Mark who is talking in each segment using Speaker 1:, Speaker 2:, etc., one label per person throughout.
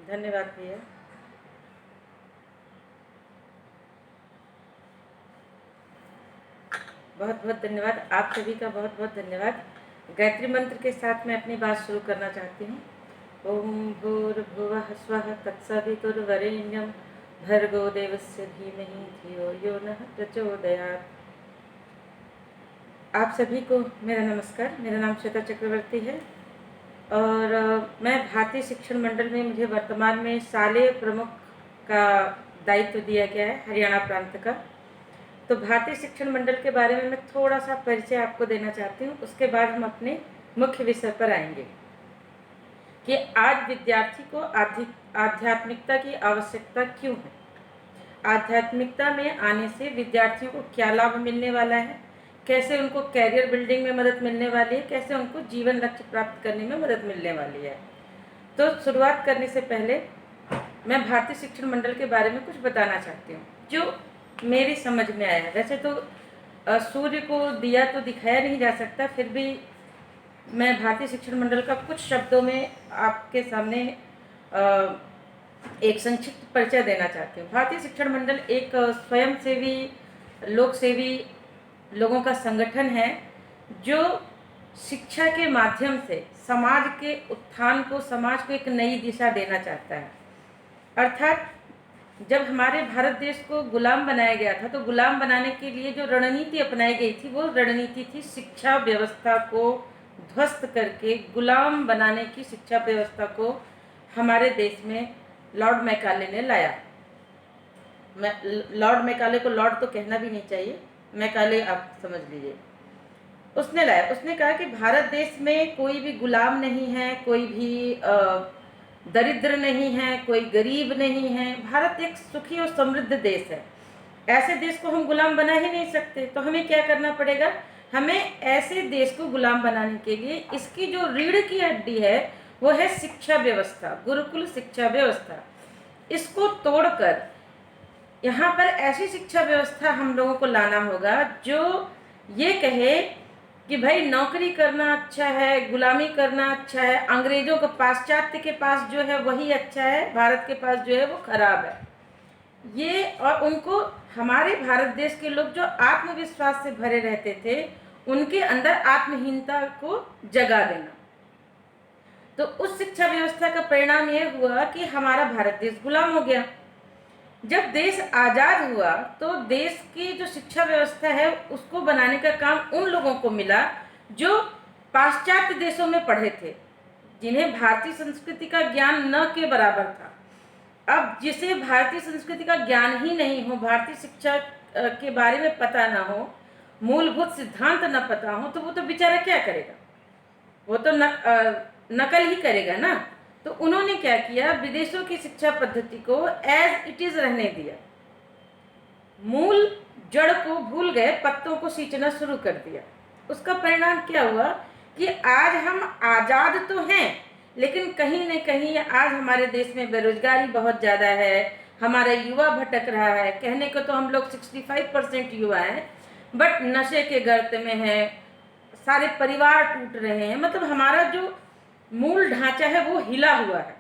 Speaker 1: धन्यवाद भैया। बहुत बहुत धन्यवाद, आप सभी का बहुत बहुत धन्यवाद। गायत्री मंत्र के साथ मैं अपनी बात शुरू करना चाहती हूँ। ओम भूर्भुवः स्वः तत्सवितुर्वरेण्यं भर्गो देवस्य धीमहि धियो यो नः प्रचोदयात्। आप सभी को मेरा नमस्कार। मेरा नाम श्वेता चक्रवर्ती है और मैं भारतीय शिक्षण मंडल में मुझे वर्तमान में शालेय प्रमुख का दायित्व दिया गया है हरियाणा प्रांत का। तो भारतीय शिक्षण मंडल के बारे में मैं थोड़ा सा परिचय आपको देना चाहती हूँ। उसके बाद हम अपने मुख्य विषय पर आएंगे कि आज विद्यार्थी को आध्यात्मिकता की आवश्यकता क्यों है, आध्यात्मिकता में आने से विद्यार्थियों को क्या लाभ मिलने वाला है, कैसे उनको कैरियर बिल्डिंग में मदद मिलने वाली है, कैसे उनको जीवन लक्ष्य प्राप्त करने में मदद मिलने वाली है। तो शुरुआत करने से पहले मैं भारतीय शिक्षण मंडल के बारे में कुछ बताना चाहती हूँ जो मेरी समझ में आया। वैसे तो सूर्य को दिया तो दिखाया नहीं जा सकता, फिर भी मैं भारतीय शिक्षण मंडल का कुछ शब्दों में आपके सामने एक संक्षिप्त परिचय देना चाहती हूँ। भारतीय शिक्षण मंडल एक स्वयंसेवी लोक सेवी लोगों का संगठन है जो शिक्षा के माध्यम से समाज के उत्थान को, समाज को एक नई दिशा देना चाहता है। अर्थात जब हमारे भारत देश को गुलाम बनाया गया था तो गुलाम बनाने के लिए जो रणनीति अपनाई गई थी वो रणनीति थी शिक्षा व्यवस्था को ध्वस्त करके गुलाम बनाने की शिक्षा व्यवस्था को हमारे देश में लॉर्ड मैकाले ने लाया। लॉर्ड मैकाले को लॉर्ड तो कहना भी नहीं चाहिए, मैकाले आप समझ लीजिए। उसने लाया, उसने कहा कि भारत देश में कोई भी गुलाम नहीं है, कोई भी दरिद्र नहीं है, कोई गरीब नहीं है। भारत एक सुखी और समृद्ध देश है। ऐसे देश को हम गुलाम बना ही नहीं सकते। तो हमें क्या करना पड़ेगा, हमें ऐसे देश को गुलाम बनाने के लिए इसकी जो रीढ़ की हड्डी है वो है शिक्षा व्यवस्था, गुरुकुल शिक्षा व्यवस्था। इसको तोड़कर यहाँ पर ऐसी शिक्षा व्यवस्था हम लोगों को लाना होगा जो ये कहे कि भाई नौकरी करना अच्छा है, गुलामी करना अच्छा है, अंग्रेजों को, पाश्चात्य के पास जो है वही अच्छा है, भारत के पास जो है वो खराब है। ये और उनको, हमारे भारत देश के लोग जो आत्मविश्वास से भरे रहते थे उनके अंदर आत्महीनता को जगा देना। तो उस शिक्षा व्यवस्था का परिणाम ये हुआ कि हमारा भारत देश गुलाम हो गया। जब देश आज़ाद हुआ तो देश की जो शिक्षा व्यवस्था है उसको बनाने का काम उन लोगों को मिला जो पाश्चात्य देशों में पढ़े थे, जिन्हें भारतीय संस्कृति का ज्ञान न के बराबर था। अब जिसे भारतीय संस्कृति का ज्ञान ही नहीं हो, भारतीय शिक्षा के बारे में पता ना हो, मूलभूत सिद्धांत न पता हो, तो वो तो बेचारा क्या करेगा, वो तो नकल ही करेगा ना। तो उन्होंने क्या किया, विदेशों की शिक्षा पद्धति को एज इट इज रहने दिया, मूल जड़ को भूल गए, पत्तों को सींचना शुरू कर दिया। उसका परिणाम क्या हुआ कि आज हम आज़ाद तो हैं लेकिन कहीं न कहीं आज हमारे देश में बेरोजगारी बहुत ज़्यादा है, हमारा युवा भटक रहा है। कहने को तो हम लोग 65% युवा हैं, बट नशे के गर्त में है, सारे परिवार टूट रहे हैं। मतलब हमारा जो मूल ढांचा है वो हिला हुआ है।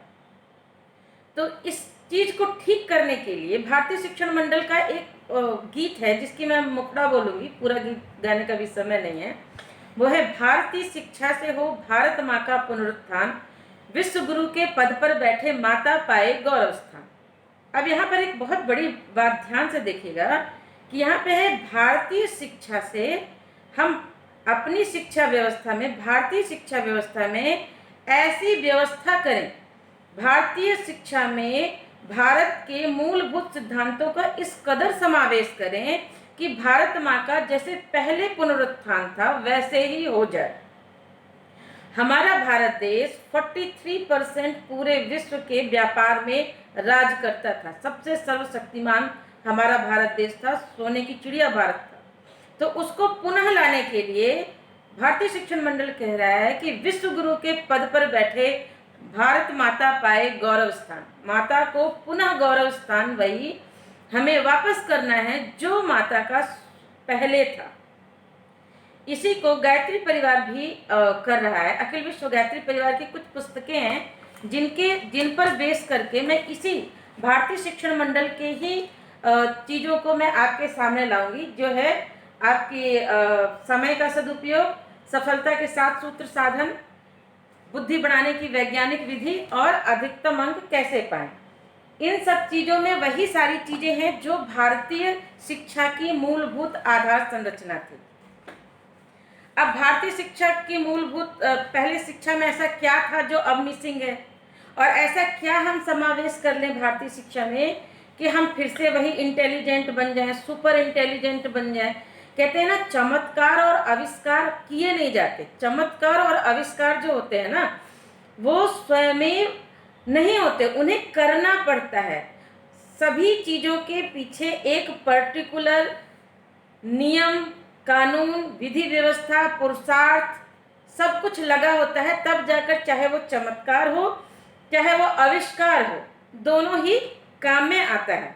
Speaker 1: तो इस चीज को ठीक करने के लिए भारतीय शिक्षण मंडल का एक गीत है जिसकी मैं मुखड़ा बोलूंगी, पूरा गीत गाने का भी समय नहीं है। वो है, भारतीय शिक्षा से हो भारत माँ का पुनरुत्थान, विश्व गुरु के पद पर बैठे माता पाए गौरव स्थान। अब यहाँ पर एक बहुत बड़ी बात ध्यान से देखिएगा कि यहाँ पे है भारतीय शिक्षा से हम अपनी शिक्षा व्यवस्था में, भारतीय शिक्षा व्यवस्था में ऐसी व्यवस्था करें, भारतीय शिक्षा में भारत के मूलभूत सिद्धांतों का इस कदर समावेश करें कि भारत माँ का जैसे पहले पुनरुत्थान था वैसे ही हो जाए। हमारा भारत देश 43% पूरे विश्व के व्यापार में राज करता था, सबसे सर्वशक्तिमान हमारा भारत देश था, सोने की चिड़िया भारत था। तो उसको पुनः लाने के लिए भारतीय शिक्षण मंडल कह रहा है कि विश्व गुरु के पद पर बैठे भारत माता पाए गौरव स्थान, माता को पुनः गौरव स्थान वही हमें वापस करना है जो माता का पहले था। इसी को गायत्री परिवार भी कर रहा है। अखिल विश्व गायत्री परिवार की कुछ पुस्तकें हैं जिन पर बेस करके मैं इसी भारतीय शिक्षण मंडल के ही चीज़ों को मैं आपके सामने लाऊंगी, जो है आपकी समय का सदुपयोग, सफलता के 7 सूत्र साधन, बुद्धि बढ़ाने की वैज्ञानिक विधि और अधिकतम अंक कैसे पाएं। इन सब चीज़ों में वही सारी चीज़ें हैं जो भारतीय शिक्षा की मूलभूत आधार संरचना थी। अब भारतीय शिक्षा की मूलभूत पहले शिक्षा में ऐसा क्या था जो अब मिसिंग है, और ऐसा क्या हम समावेश कर लें भारतीय शिक्षा में कि हम फिर से वही इंटेलिजेंट बन जाएं, सुपर इंटेलिजेंट बन जाएं। कहते हैं ना, चमत्कार और आविष्कार किए नहीं जाते। चमत्कार और आविष्कार जो होते हैं ना, वो स्वयं नहीं होते, उन्हें करना पड़ता है। सभी चीज़ों के पीछे एक पर्टिकुलर नियम, कानून, विधि व्यवस्था, पुरुषार्थ सब कुछ लगा होता है, तब जाकर चाहे वो चमत्कार हो चाहे वो आविष्कार हो, दोनों ही काम में आता है।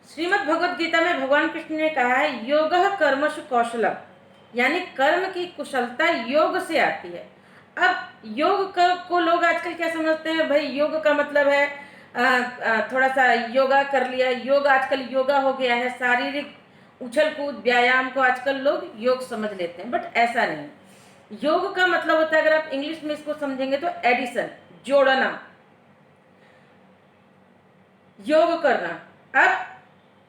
Speaker 1: श्रीमद् भगवद गीता में भगवान कृष्ण ने कहा है, योगः कर्मसु कौशलम, यानी कर्म की कुशलता योग से आती है। अब योग को लोग आजकल क्या समझते हैं, भाई योग का मतलब है थोड़ा सा योगा कर लिया। योग आजकल योगा हो गया है, शारीरिक उछल कूद व्यायाम को आजकल लोग योग समझ लेते हैं, बट ऐसा नहीं। योग का मतलब होता है, अगर आप इंग्लिश में इसको समझेंगे तो एडिशन, जोड़ना, योग करना। अब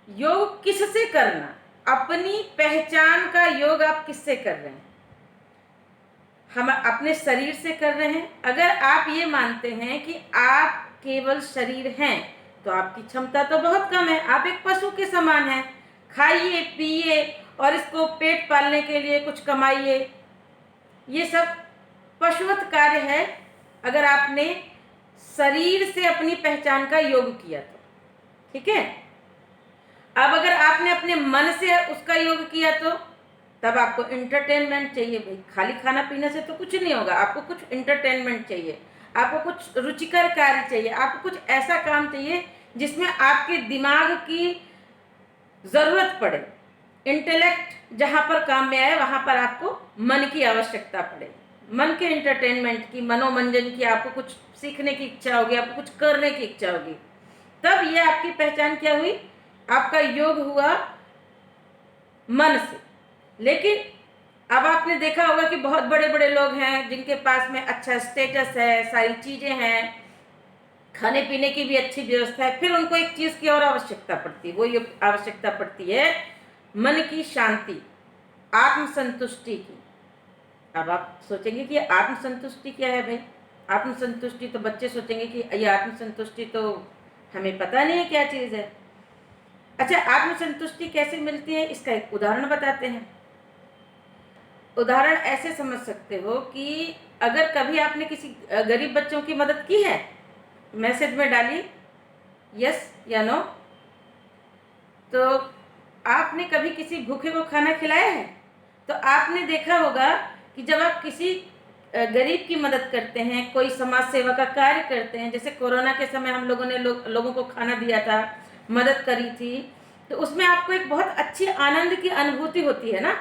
Speaker 1: योग किससे करना, अपनी पहचान का योग आप किससे कर रहे हैं? हम अपने शरीर से कर रहे हैं। अगर आप ये मानते हैं कि आप केवल शरीर हैं, तो आपकी क्षमता तो बहुत कम है, आप एक पशु के समान हैं। खाइए पिए और इसको पेट पालने के लिए कुछ कमाइए, ये सब पशुवत कार्य है अगर आपने शरीर से अपनी पहचान का योग किया तो। ठीक है। अब अगर आपने अपने मन से उसका योग किया तो तब आपको इंटरटेनमेंट चाहिए। भाई खाली खाना पीने से तो कुछ नहीं होगा, आपको कुछ इंटरटेनमेंट चाहिए, आपको कुछ रुचिकर कार्य चाहिए, आपको कुछ ऐसा काम चाहिए जिसमें आपके दिमाग की ज़रूरत पड़े। इंटेलेक्ट जहाँ पर काम में आए वहाँ पर आपको मन की आवश्यकता पड़े, मन के इंटरटेनमेंट की, मनोरंजन की, आपको कुछ सीखने की इच्छा होगी, आपको कुछ करने की इच्छा होगी, तब ये आपकी पहचान क्या हुई, आपका योग हुआ मन से। लेकिन अब आपने देखा होगा कि बहुत बड़े बड़े लोग हैं जिनके पास में अच्छा स्टेटस है, सारी चीज़ें हैं, खाने पीने की भी अच्छी व्यवस्था है, फिर उनको एक चीज़ की और आवश्यकता पड़ती है। वो ये आवश्यकता पड़ती है मन की शांति, आत्मसंतुष्टि की। अब आप सोचेंगे कि आत्मसंतुष्टि क्या है? भाई आत्मसंतुष्टि तो बच्चे सोचेंगे कि ये आत्मसंतुष्टि तो हमें पता नहीं है क्या चीज़ है। अच्छा, आत्मसंतुष्टि कैसे मिलती है, इसका एक उदाहरण बताते हैं। उदाहरण ऐसे समझ सकते हो कि अगर कभी आपने किसी गरीब बच्चों की मदद की है, मैसेज में डालिए यस या नो। तो आपने कभी किसी भूखे को खाना खिलाया है? तो आपने देखा होगा कि जब आप किसी गरीब की मदद करते हैं, कोई समाज सेवा का कार्य करते हैं, जैसे कोरोना के समय हम लोगों ने लोगों को खाना दिया था, मदद करी थी, तो उसमें आपको एक बहुत अच्छी आनंद की अनुभूति होती है ना।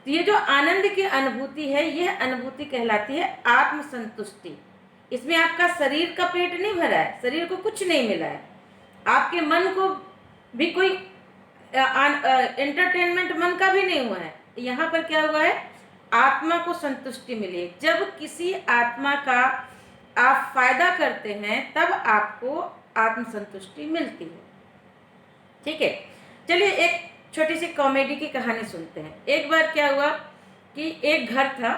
Speaker 1: तो ये जो आनंद की अनुभूति है, यह अनुभूति कहलाती है आत्मसंतुष्टि। इसमें आपका शरीर का पेट नहीं भरा है, शरीर को कुछ नहीं मिला है, आपके मन को भी कोई एंटरटेनमेंट मन का भी नहीं हुआ है। यहाँ पर क्या हुआ है, आत्मा को संतुष्टि मिली है। जब किसी आत्मा का आप फायदा करते हैं तब आपको आत्मसंतुष्टि मिलती है। ठीक है, चलिए एक छोटी सी कॉमेडी की कहानी सुनते हैं। एक बार क्या हुआ कि एक घर था,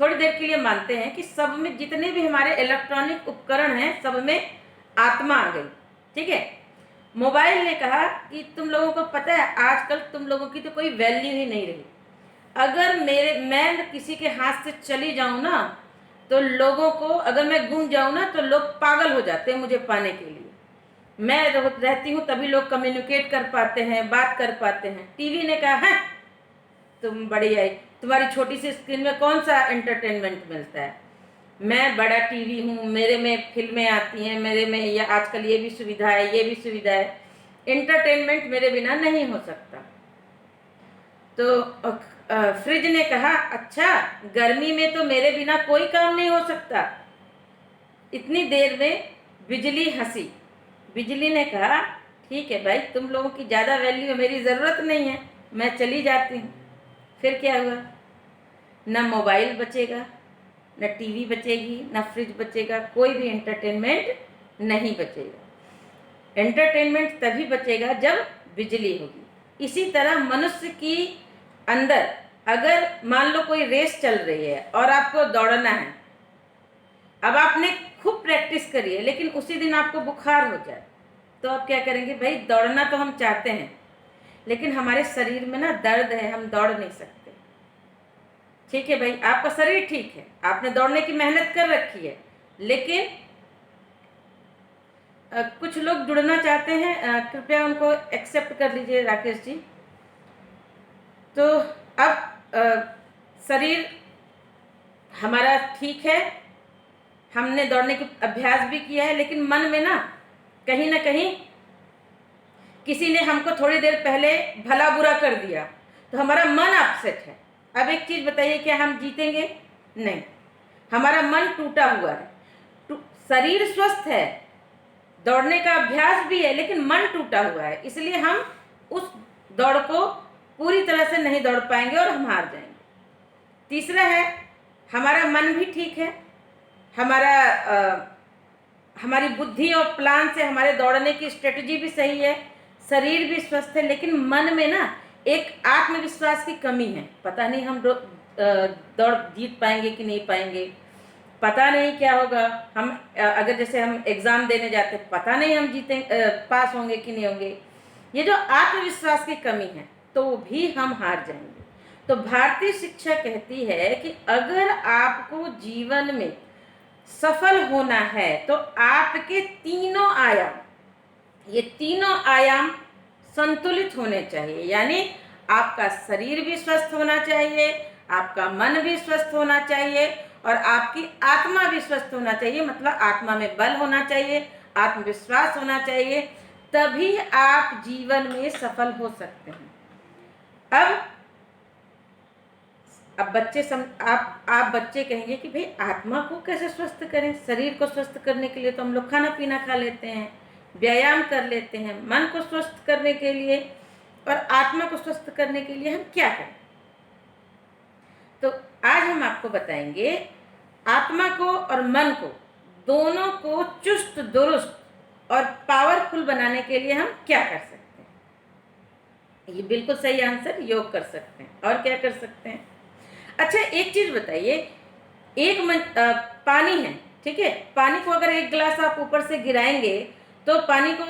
Speaker 1: थोड़ी देर के लिए मानते हैं कि सब में जितने भी हमारे इलेक्ट्रॉनिक उपकरण हैं सब में आत्मा आ गई। ठीक है, मोबाइल ने कहा कि तुम लोगों को पता है आजकल तुम लोगों की तो कोई वैल्यू ही नहीं रही। अगर मैं किसी के हाथ से चली जाऊं ना, तो लोगों को, अगर मैं गुम जाऊं ना तो लोग पागल हो जाते हैं मुझे पाने के लिए। मैं रहती हूँ तभी लोग कम्युनिकेट कर पाते हैं, बात कर पाते हैं। टीवी ने कहा है तुम बड़ी आई, तुम्हारी छोटी सी स्क्रीन में कौन सा एंटरटेनमेंट मिलता है। मैं बड़ा टीवी हूँ, मेरे में फिल्में आती हैं, मेरे में या आजकल ये भी सुविधा है, ये भी सुविधा है, एंटरटेनमेंट मेरे बिना नहीं हो सकता। तो फ्रिज ने कहा अच्छा, गर्मी में तो मेरे बिना कोई काम नहीं हो सकता, इतनी देर में बिजली हंसी। बिजली ने कहा ठीक है भाई, तुम लोगों की ज़्यादा वैल्यू है, मेरी ज़रूरत नहीं है, मैं चली जाती हूँ। फिर क्या हुआ, न मोबाइल बचेगा, न टीवी बचेगी, न फ्रिज बचेगा, कोई भी एंटरटेनमेंट नहीं बचेगा। एंटरटेनमेंट तभी बचेगा जब बिजली होगी। इसी तरह मनुष्य की अंदर अगर मान लो कोई रेस चल रही है और आपको दौड़ना है, अब आपने खूब प्रैक्टिस करी है लेकिन उसी दिन आपको बुखार हो जाए, तो आप क्या करेंगे, भाई दौड़ना तो हम चाहते हैं लेकिन हमारे शरीर में ना दर्द है, हम दौड़ नहीं सकते। ठीक है भाई, आपका शरीर ठीक है, आपने दौड़ने की मेहनत कर रखी है, लेकिन कुछ लोग जुड़ना चाहते हैं, कृपया उनको एक्सेप्ट कर लीजिए राकेश जी। तो अब शरीर हमारा ठीक है, हमने दौड़ने की अभ्यास भी किया है, लेकिन मन में ना कहीं किसी ने हमको थोड़ी देर पहले भला बुरा कर दिया, तो हमारा मन अपसेट है। अब एक चीज़ बताइए, क्या हम जीतेंगे? नहीं, हमारा मन टूटा हुआ है। शरीर स्वस्थ है, दौड़ने का अभ्यास भी है, लेकिन मन टूटा हुआ है, इसलिए हम उस दौड़ को पूरी तरह से नहीं दौड़ पाएंगे और हम हार जाएंगे। तीसरा है, हमारा मन भी ठीक है, हमारी बुद्धि और प्लान से हमारे दौड़ने की स्ट्रेटजी भी सही है, शरीर भी स्वस्थ है, लेकिन मन में ना एक आत्मविश्वास की कमी है। पता नहीं हम दौड़ जीत पाएंगे कि नहीं पाएंगे, पता नहीं क्या होगा। हम अगर जैसे हम एग्ज़ाम देने जाते, पता नहीं हम पास होंगे कि नहीं होंगे। ये जो आत्मविश्वास की कमी है, तो भी हम हार जाएंगे। तो भारतीय शिक्षा कहती है कि अगर आपको जीवन में सफल होना है तो आपके तीनों आयाम, ये तीनों आयाम संतुलित होने चाहिए। यानी आपका शरीर भी स्वस्थ होना चाहिए, आपका मन भी स्वस्थ होना चाहिए और आपकी आत्मा भी स्वस्थ होना चाहिए। मतलब आत्मा में बल होना चाहिए, आत्मविश्वास होना चाहिए, तभी आप जीवन में सफल हो सकते हैं। अब बच्चे आप बच्चे कहेंगे कि भाई आत्मा को कैसे स्वस्थ करें? शरीर को स्वस्थ करने के लिए तो हम लोग खाना पीना खा लेते हैं, व्यायाम कर लेते हैं। मन को स्वस्थ करने के लिए और आत्मा को स्वस्थ करने के लिए हम क्या करें? तो आज हम आपको बताएंगे आत्मा को और मन को, दोनों को चुस्त दुरुस्त और पावरफुल बनाने के लिए हम क्या कर सकते हैं। ये बिल्कुल सही आंसर, योग कर सकते हैं। और क्या कर सकते हैं? अच्छा, एक चीज बताइए, पानी है, ठीक है, पानी को अगर एक गिलास आप ऊपर से गिराएंगे तो पानी को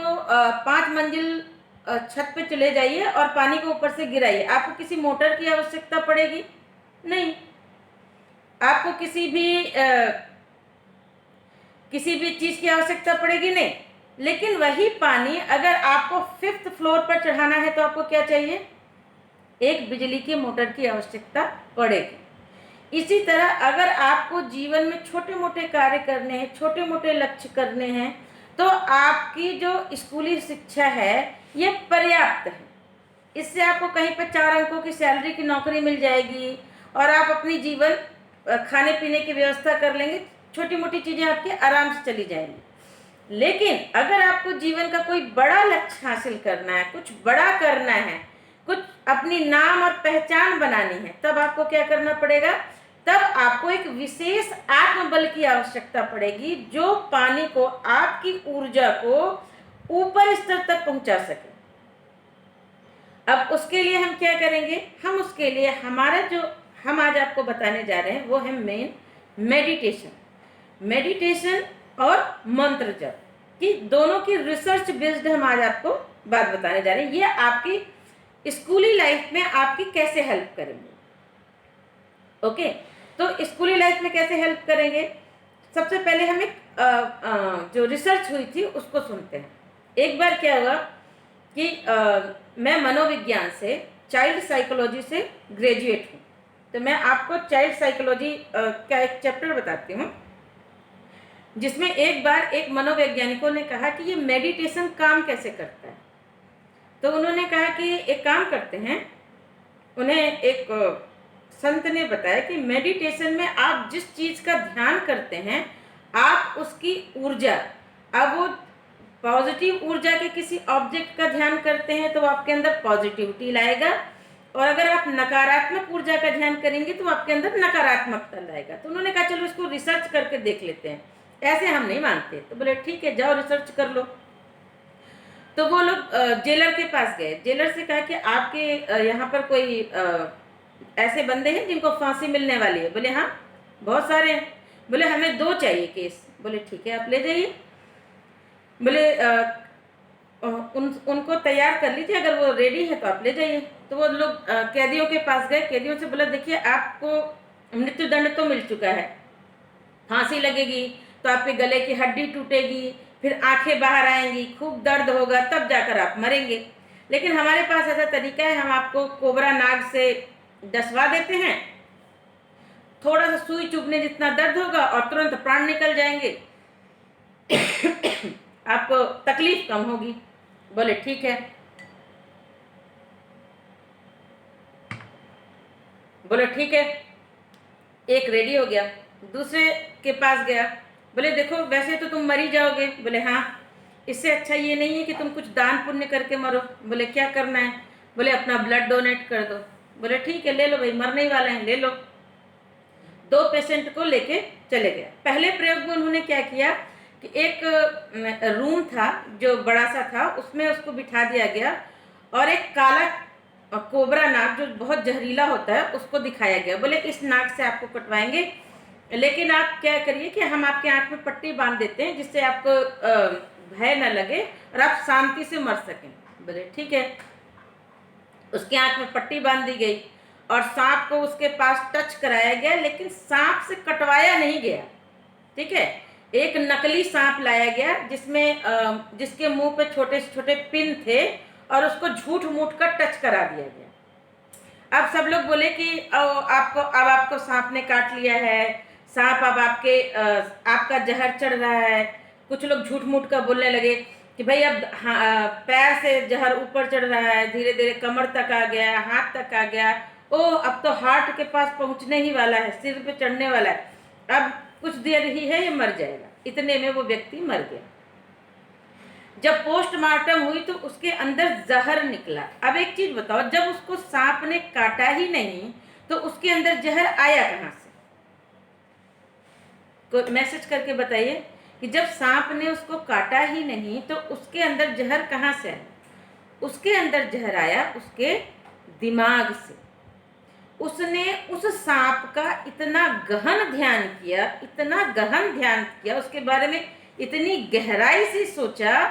Speaker 1: 5 मंजिल छत पे चले जाइए और पानी को ऊपर से गिराइए, आपको किसी मोटर की आवश्यकता पड़ेगी? नहीं। आपको किसी भी चीज की आवश्यकता पड़ेगी? नहीं। लेकिन वही पानी अगर आपको 5th फ्लोर पर चढ़ाना है तो आपको क्या चाहिए? एक बिजली की मोटर की आवश्यकता पड़ेगी। इसी तरह अगर आपको जीवन में छोटे मोटे कार्य करने हैं, छोटे मोटे लक्ष्य करने हैं, तो आपकी जो स्कूली शिक्षा है ये पर्याप्त है। इससे आपको कहीं पर 4 अंकों की सैलरी की नौकरी मिल जाएगी और आप अपनी जीवन खाने पीने की व्यवस्था कर लेंगे, छोटी मोटी चीज़ें आपकी आराम से चली जाएंगी। लेकिन अगर आपको जीवन का कोई बड़ा लक्ष्य हासिल करना है, कुछ बड़ा करना है, कुछ अपनी नाम और पहचान बनानी है, तब आपको क्या करना पड़ेगा? तब आपको एक विशेष आत्मबल की आवश्यकता पड़ेगी जो पानी को, आपकी ऊर्जा को ऊपर स्तर तक पहुंचा सके। अब उसके लिए हम क्या करेंगे? हम उसके लिए हमारा जो हम आज आपको बताने जा रहे हैं वो है मेडिटेशन और मंत्र जप की दोनों की रिसर्च बेस्ड हम आज आपको बात बताने जा रहे हैं। ये आपकी स्कूली लाइफ में आपकी कैसे हेल्प करेंगे। ओके, तो स्कूली लाइफ में कैसे हेल्प करेंगे? सबसे पहले हम एक जो रिसर्च हुई थी उसको सुनते हैं। एक बार क्या हुआ कि मैं मनोविज्ञान से, चाइल्ड साइकोलॉजी से ग्रेजुएट हूँ, तो मैं आपको चाइल्ड साइकोलॉजी का एक चैप्टर बताती हूँ जिसमें एक बार एक मनोवैज्ञानिकों ने कहा कि ये मेडिटेशन काम कैसे करता है। तो उन्होंने कहा कि एक काम करते हैं, उन्हें एक संत ने बताया कि मेडिटेशन में आप जिस चीज़ का ध्यान करते हैं आप आप उसकी ऊर्जा, अब वो पॉजिटिव ऊर्जा के किसी ऑब्जेक्ट का ध्यान करते हैं तो वो आपके अंदर पॉजिटिविटी लाएगा, और अगर आप नकारात्मक ऊर्जा का ध्यान करेंगे तो आपके अंदर नकारात्मकता लाएगा। तो उन्होंने कहा चलो इसको रिसर्च करके देख लेते हैं, ऐसे हम नहीं मानते। तो बोले ठीक है, जाओ रिसर्च कर लो। तो वो लोग जेलर के पास गए, जेलर से कहा कि आपके यहाँ पर कोई ऐसे बंदे हैं जिनको फांसी मिलने वाली है? बोले हाँ, बहुत सारे हैं। बोले हमें 2 चाहिए केस। बोले ठीक है, आप ले जाइए। बोले उनको तैयार कर लीजिए, अगर वो रेडी है तो आप ले जाइए। तो वो लोग कैदियों के पास गए, कैदियों से बोला देखिए आपको मृत्युदंड तो मिल चुका है, फांसी लगेगी तो आपके गले की हड्डी टूटेगी, फिर आंखें बाहर आएंगी, खूब दर्द होगा, तब जाकर आप मरेंगे। लेकिन हमारे पास ऐसा तरीका है, हम आपको कोबरा नाग से डसवा देते हैं, थोड़ा सा सुई चुभने जितना दर्द होगा और तुरंत प्राण निकल जाएंगे, आपको तकलीफ कम होगी। बोले ठीक है। बोले ठीक है, एक रेडी हो गया, दूसरे के पास गया। बोले देखो वैसे तो तुम मर ही जाओगे। बोले हाँ, इससे अच्छा ये नहीं है कि तुम कुछ दान पुण्य करके मरो। बोले क्या करना है? बोले अपना ब्लड डोनेट कर दो। बोले ठीक है, ले लो भाई, मरने ही वाले हैं, ले लो। 2 पेशेंट को लेके चले गए। पहले प्रयोग में उन्होंने क्या किया कि एक रूम था जो बड़ा सा था, उसमें उसको बिठा दिया गया और एक काला कोबरा नाग जो बहुत जहरीला होता है उसको दिखाया गया। बोले इस नाग से आपको कटवाएंगे, लेकिन आप क्या करिए कि हम आपके आंख में पट्टी बांध देते हैं जिससे आपको भय न लगे और आप शांति से मर सकें। बोले ठीक है। उसके आंख में पट्टी बांध दी गई और सांप को उसके पास टच कराया गया, लेकिन सांप से कटवाया नहीं गया। ठीक है, एक नकली सांप लाया गया जिसके मुंह पे छोटे छोटे पिन थे और उसको झूठ मूठ कर टच करा दिया गया। अब सब लोग बोले कि अब आपको सांप ने काट लिया है, सांप अब आपका जहर चढ़ रहा है। कुछ लोग झूठ मूठ का बोलने लगे कि भाई अब पैर से जहर ऊपर चढ़ रहा है, धीरे धीरे कमर तक आ गया, हाथ तक आ गया, ओ अब तो हार्ट के पास पहुंचने ही वाला है, सिर पे चढ़ने वाला है, अब कुछ देर ही है, ये मर जाएगा। इतने में वो व्यक्ति मर गया। जब पोस्टमार्टम हुई तो उसके अंदर जहर निकला। अब एक चीज बताओ, जब उसको सांप ने काटा ही नहीं तो उसके अंदर जहर आया कहां से? कोई मैसेज करके बताइए कि जब सांप ने उसको काटा ही नहीं तो उसके अंदर जहर कहां से आया? उसके अंदर जहर आया उसके दिमाग से। उसने उस सांप का इतना गहन ध्यान किया, इतना गहन ध्यान किया, उसके बारे में इतनी गहराई से सोचा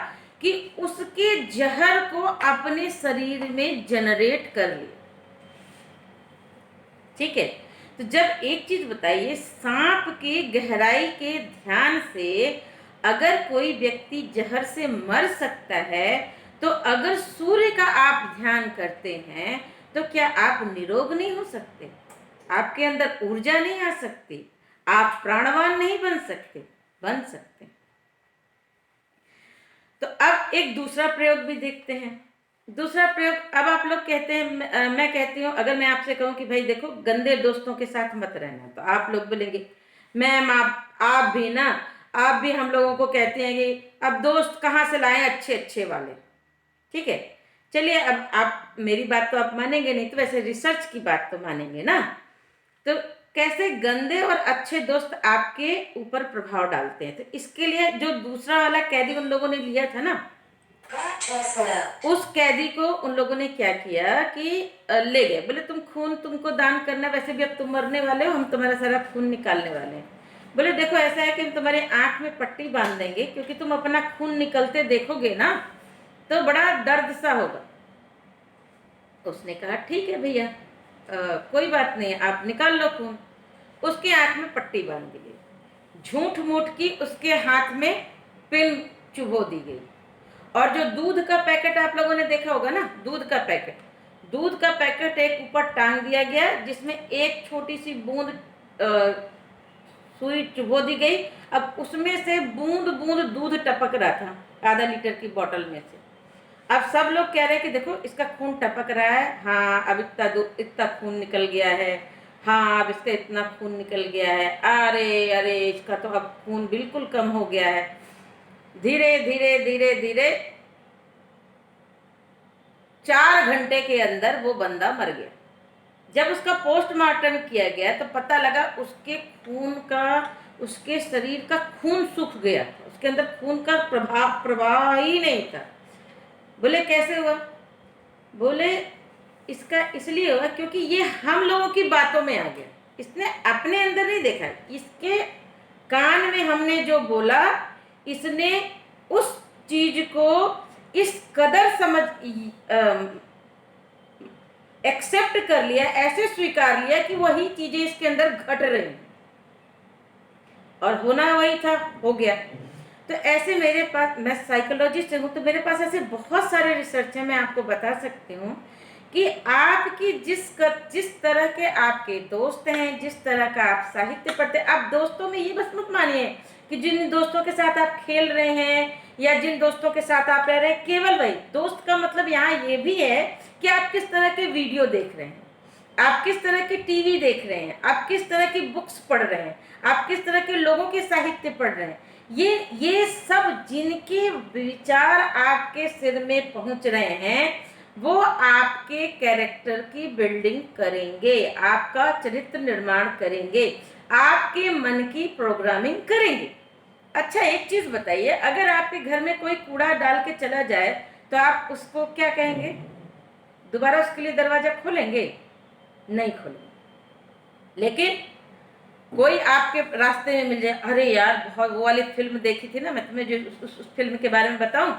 Speaker 1: कि उसके जहर को अपने शरीर में जनरेट कर लिया। ठीक है, तो जब एक चीज बताइए, सांप के गहराई के ध्यान से अगर कोई व्यक्ति जहर से मर सकता है, तो अगर सूर्य का आप ध्यान करते हैं तो क्या आप निरोग नहीं हो सकते? आपके अंदर ऊर्जा नहीं आ सकती? आप प्राणवान नहीं बन सकते? बन सकते। तो अब एक दूसरा प्रयोग भी देखते हैं। दूसरा प्रयोग, अब आप लोग कहते हैं, मैं कहती हूँ, अगर मैं आपसे कहूँ कि भाई देखो गंदे दोस्तों के साथ मत रहना, तो आप लोग बोलेंगे मैम आप भी ना, आप भी हम लोगों को कहते हैं कि अब दोस्त कहाँ से लाएं अच्छे अच्छे वाले। ठीक है, चलिए अब आप मेरी बात तो आप मानेंगे नहीं, तो वैसे रिसर्च की बात तो मानेंगे ना। तो कैसे गंदे और अच्छे दोस्त आपके ऊपर प्रभाव डालते हैं? तो इसके लिए जो दूसरा वाला कैदी उन लोगों ने लिया था ना, उस कैदी को उन लोगों ने क्या किया कि ले गए। बोले तुम खून तुमको दान करना, वैसे भी अब तुम मरने वाले हो, हम तुम्हारा सारा खून निकालने वाले हैं। बोले देखो ऐसा है कि हम तुम्हारे आंख में पट्टी बांध देंगे, क्योंकि तुम अपना खून निकलते देखोगे ना तो बड़ा दर्द सा होगा। उसने कहा ठीक है भैया, कोई बात नहीं, आप निकाल लो खून। उसके आंख में पट्टी बांध दी गई, झूठ मूठ की उसके हाथ में पिन चुभो दी गई, और जो दूध का पैकेट आप लोगों ने देखा होगा ना, दूध का पैकेट एक ऊपर टांग दिया गया, जिसमें एक छोटी सी बूंद सुई चुभो दी गई। अब उसमें से बूंद बूंद दूध टपक रहा था आधा लीटर की बोतल में से। अब सब लोग कह रहे हैं कि देखो इसका खून टपक रहा है, हाँ अब इतना खून निकल गया है, हाँ अब इसका इतना खून निकल गया है, अरे अरे इसका तो अब खून बिल्कुल कम हो गया है। धीरे धीरे धीरे धीरे 4 घंटे के अंदर वो बंदा मर गया। जब उसका पोस्टमार्टम किया गया तो पता लगा उसके खून का, उसके शरीर का खून सूख गया था, उसके अंदर खून का प्रवाह ही नहीं था। बोले कैसे हुआ? बोले इसका इसलिए हुआ क्योंकि ये हम लोगों की बातों में आ गया, इसने अपने अंदर नहीं देखा, इसके कान में हमने जो बोला, इसने उस चीज को इस कदर समझ एक्सेप्ट कर लिया, ऐसे स्वीकार लिया कि वही चीजें इसके अंदर घट रही और होना वही था, हो गया। तो ऐसे मेरे पास, मैं साइकोलॉजिस्ट हूँ तो मेरे पास ऐसे बहुत सारे रिसर्च है, मैं आपको बता सकती हूँ कि आपकी जिस तरह के आपके दोस्त हैं, जिस तरह का आप साहित्य पढ़ते हैं, आप दोस्तों में ये बस मत मानिए कि जिन दोस्तों के साथ आप खेल रहे हैं या जिन दोस्तों के साथ आप रह रहे हैं केवल वही दोस्त का मतलब यहाँ ये भी है कि आप किस तरह के वीडियो देख रहे हैं, आप किस तरह की टीवी देख रहे हैं, आप किस तरह की बुक्स पढ़ रहे हैं, आप किस तरह के लोगों के साहित्य पढ़ रहे हैं। ये सब जिनके विचार आपके सिर में पहुंच रहे हैं वो आपके कैरेक्टर की बिल्डिंग करेंगे, आपका चरित्र निर्माण करेंगे, आपके मन की प्रोग्रामिंग करेंगे। अच्छा एक चीज बताइए, अगर आपके घर में कोई कूड़ा डाल के चला जाए तो आप उसको क्या कहेंगे? दोबारा उसके लिए दरवाजा खोलेंगे? नहीं खोलेंगे। लेकिन कोई आपके रास्ते में मिल जाए, अरे यार बहुत वो वाली फिल्म देखी थी ना, मैं तुम्हें जो उस फिल्म के बारे में बताऊं,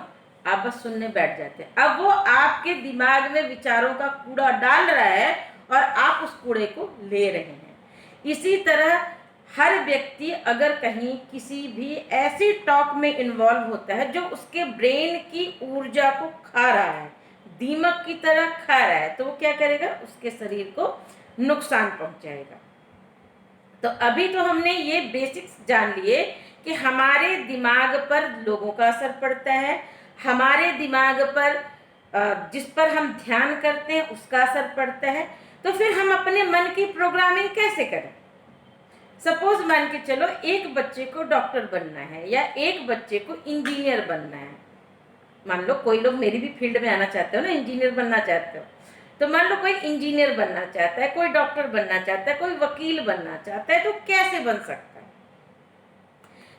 Speaker 1: आप बस सुनने बैठ जाते हैं। अब वो आपके दिमाग में विचारों का कूड़ा डाल रहा है और आप उस कूड़े को ले रहे हैं। इसी तरह हर व्यक्ति अगर कहीं किसी भी ऐसी टॉक में इन्वॉल्व होता है जो उसके ब्रेन की ऊर्जा को खा रहा है, दीमक की तरह खा रहा है, तो वो क्या करेगा? उसके शरीर को नुकसान पहुंचाएगा। तो अभी तो हमने ये बेसिक्स जान लिए कि हमारे दिमाग पर लोगों का असर पड़ता है, हमारे दिमाग पर जिस पर हम ध्यान करते हैं उसका असर पड़ता है। तो फिर हम अपने मन की प्रोग्रामिंग कैसे करें? सपोज मान के चलो एक बच्चे को डॉक्टर बनना है या एक बच्चे को इंजीनियर बनना है। मान लो कोई लोग मेरी भी फील्ड में आना चाहते हो ना, इंजीनियर बनना चाहते हो, तो मान लो कोई इंजीनियर बनना चाहता है, कोई डॉक्टर बनना चाहता है, कोई वकील बनना चाहता है, तो कैसे बन सकता है?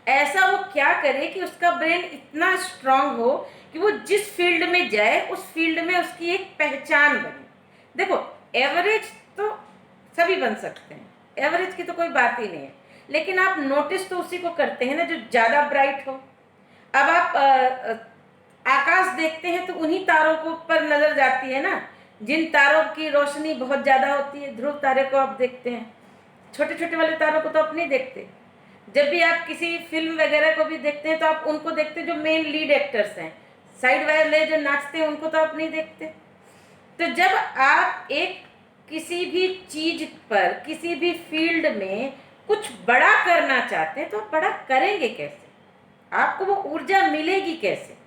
Speaker 1: ऐसा वो क्या करे कि उसका ब्रेन इतना स्ट्रांग हो कि वो जिस फील्ड में जाए उस फील्ड में उसकी एक पहचान बने। देखो एवरेज तो सभी बन सकते हैं, एवरेज की तो कोई बात ही नहीं है, लेकिन आप नोटिस तो उसी को करते हैं ना जो ज्यादा ब्राइट हो। अब आप आकाश देखते हैं तो उन्हीं तारों को पर नजर जाती है ना जिन तारों की रोशनी बहुत ज्यादा होती है। ध्रुव तारे को आप देखते हैं, छोटे छोटे वाले तारों को तो आप नहीं देखते। जब भी आप किसी फिल्म वगैरह को भी देखते हैं तो आप उनको देखते हैं जो मेन लीड एक्टर्स हैं, साइड वाले जो नाचते हैं उनको तो आप नहीं देखते। तो जब आप एक किसी भी चीज पर, किसी भी फील्ड में कुछ बड़ा करना चाहते हैं तो आप बड़ा करेंगे कैसे? आपको वो ऊर्जा मिलेगी कैसे?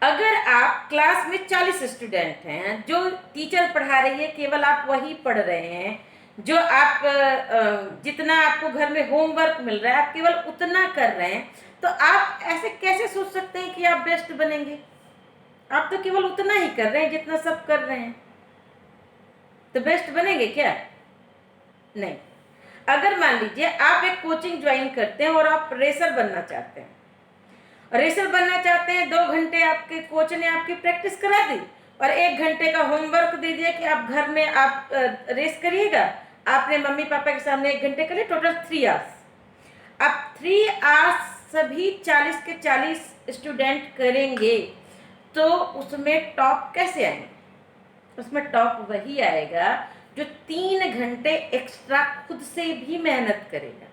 Speaker 1: अगर आप क्लास में 40 स्टूडेंट हैं, जो टीचर पढ़ा रही है केवल आप वही पढ़ रहे हैं, जो आप जितना आपको घर में होमवर्क मिल रहा है आप केवल उतना कर रहे हैं, तो आप ऐसे कैसे सोच सकते हैं कि आप बेस्ट बनेंगे? आप तो केवल उतना ही कर रहे हैं जितना सब कर रहे हैं, तो बेस्ट बनेंगे क्या? नहीं। अगर मान लीजिए आप एक कोचिंग ज्वाइन करते हैं और आप रेसर बनना चाहते हैं, रेसर बनना चाहते हैं, 2 घंटे आपके कोच ने आपकी प्रैक्टिस करा दी और 1 घंटे का होमवर्क दे दिया कि आप घर में आप रेस करिएगा। आपने मम्मी पापा के सामने 1 घंटे करे, टोटल 3 आवर्स। अब 3 आवर्स सभी 40 के 40 स्टूडेंट करेंगे तो उसमें टॉप कैसे आएंगे? उसमें टॉप वही आएगा जो 3 घंटे एक्स्ट्रा खुद से भी मेहनत करेगा,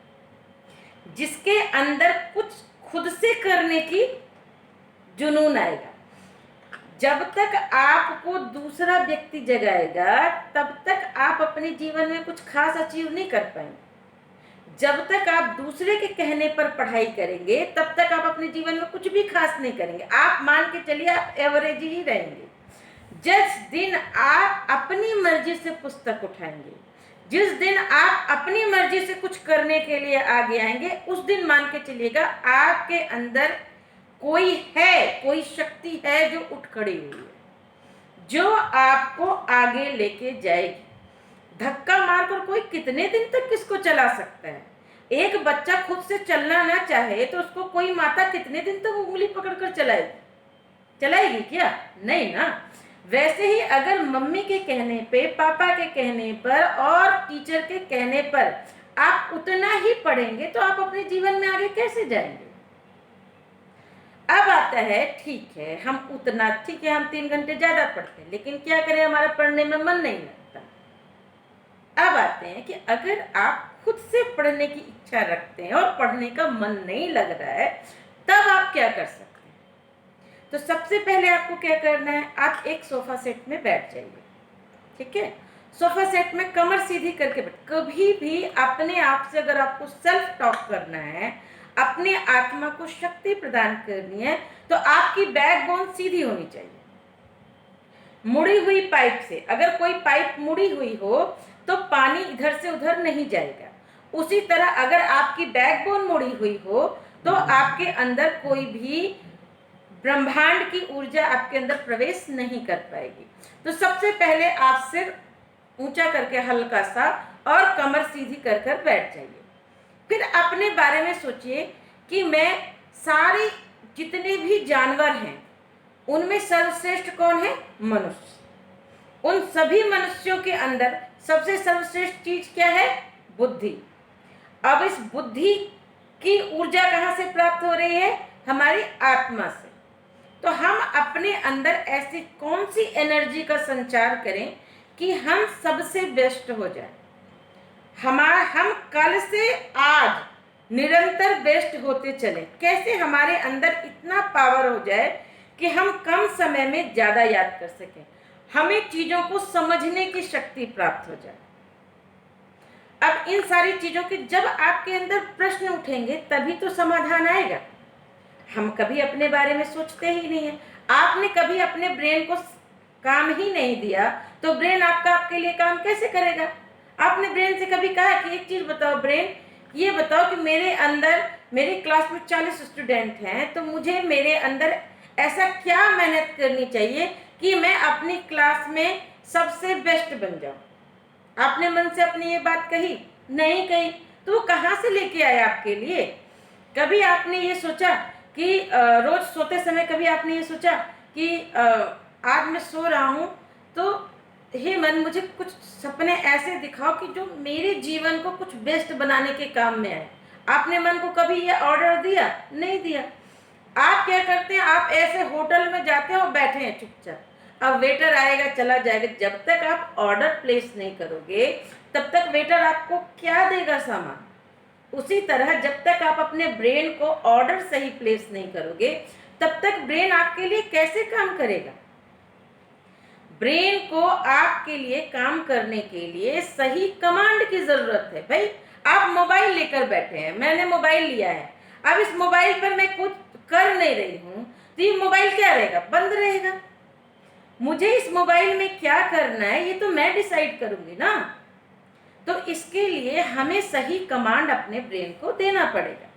Speaker 1: जिसके अंदर कुछ खुद से करने की जुनून आएगा। जब तक आपको दूसरा व्यक्ति जगाएगा तब तक आप अपने जीवन में कुछ खास अचीव नहीं कर पाएंगे। जब तक आप दूसरे के कहने पर पढ़ाई करेंगे तब तक आप अपने जीवन में कुछ भी खास नहीं करेंगे। आप मान के चलिए आप एवरेज ही रहेंगे। जिस दिन आप अपनी मर्जी से पुस्तक उठाएंगे, जिस दिन आप अपनी मर्जी से कुछ करने के लिए आगे आएंगे, उस दिन मान के चलिएगा आपके अंदर कोई है, कोई शक्ति है जो उठ खड़ी हुई है, जो आपको आगे लेके जाएगी। धक्का मारकर कोई कितने दिन तक किसको चला सकता है? एक बच्चा खुद से चलना ना चाहे तो उसको कोई माता कितने दिन तक उंगली पकड़कर चलाएगी? चलाएगी क्या? नहीं ना। वैसे ही अगर मम्मी के कहने पे, पापा के कहने पर और टीचर के कहने पर आप उतना ही पढ़ेंगे तो आप अपने जीवन में आगे कैसे जाएंगे? अब आता है, ठीक है हम उतना, ठीक है हम 3 घंटे ज्यादा पढ़ते हैं, लेकिन क्या करें हमारा पढ़ने में मन नहीं लगता। अब आते हैं कि अगर आप खुद से पढ़ने की इच्छा रखते हैं और पढ़ने का मन नहीं लग रहा है, तब आप क्या कर सकते हैं? तो सबसे पहले आपको क्या करना है, आप एक सोफा सेट में बैठ जाइए। ठीक है, सोफा सेट में कमर सीधी करके बैठ। कभी भी अपने आप से अगर आपको सेल्फ टॉक करना है, अपने आत्मा को शक्ति प्रदान करनी है, तो आपकी बैकबोन सीधी होनी चाहिए। मुड़ी हुई पाइप से, अगर कोई पाइप मुड़ी हुई हो तो पानी इधर से उधर नहीं जाएगा। उसी तरह अगर आपकी बैकबोन मुड़ी हुई हो तो आपके अंदर कोई भी ब्रह्मांड की ऊर्जा आपके अंदर प्रवेश नहीं कर पाएगी। तो सबसे पहले आप सिर ऊंचा करके हल्का सा और कमर सीधी कर कर बैठ जाइए। फिर अपने बारे में सोचिए कि मैं सारे जितने भी जानवर हैं उनमें सर्वश्रेष्ठ कौन है? मनुष्य। उन सभी मनुष्यों के अंदर सबसे सर्वश्रेष्ठ चीज क्या है? बुद्धि। अब इस बुद्धि की ऊर्जा कहाँ से प्राप्त हो रही है? हमारी आत्मा से। तो हम अपने अंदर ऐसी कौन सी एनर्जी का संचार करें कि हम सबसे बेस्ट हो जाए। हम कल से आज निरंतर बेस्ट होते चले। कैसे हमारे अंदर इतना पावर हो जाए कि हम कम समय में ज्यादा याद कर सकें, हमें चीजों को समझने की शक्ति प्राप्त हो जाए। अब इन सारी चीजों के जब आपके अंदर प्रश्न उठेंगे तभी तो समाधान आएगा। हम कभी अपने बारे में सोचते ही नहीं है। आपने कभी अपने ब्रेन को काम ही नहीं दिया तो ब्रेन आपके लिए काम कैसे करेगा? आपने ब्रेन से कभी कहा कि एक चीज बताओ ब्रेन, ये बताओ कि मेरी क्लास में 40 स्टूडेंट हैं, तो मुझे मेरे अंदर ऐसा क्या मेहनत करनी चाहिए कि मैं अपनी क्लास में सबसे बेस्ट बन जाऊं? आपने मन से अपनी ये बात कही? नहीं कही। तो वो कहाँ से लेके आए आपके लिए? कभी आपने ये सोचा कि रोज सोते समय कभी आपने ये सोचा कि आज मैं सो रहा हूँ तो हे मन मुझे कुछ सपने ऐसे दिखाओ कि जो मेरे जीवन को कुछ बेस्ट बनाने के काम में आए? आपने मन को कभी ये ऑर्डर दिया? नहीं दिया। आप क्या करते हैं? आप ऐसे होटल में जाते हैं और बैठे हैं चुपचाप, अब वेटर आएगा चला जाएगा। जब तक आप ऑर्डर प्लेस नहीं करोगे तब तक वेटर आपको क्या देगा सामान? उसी तरह जब तक आप अपने ब्रेन को ऑर्डर सही प्लेस नहीं करोगे तब तक ब्रेन आपके लिए कैसे काम करेगा? ब्रेन को आपके लिए काम करने के लिए सही कमांड की जरूरत है। भाई आप मोबाइल लेकर बैठे हैं, मैंने मोबाइल लिया है, अब इस मोबाइल पर मैं कुछ कर नहीं रही हूँ तो ये मोबाइल क्या रहेगा? बंद रहेगा। मुझे इस मोबाइल में क्या करना है ये तो मैं डिसाइड करूंगी ना। तो इसके लिए हमें सही कमांड अपने ब्रेन को देना पड़ेगा।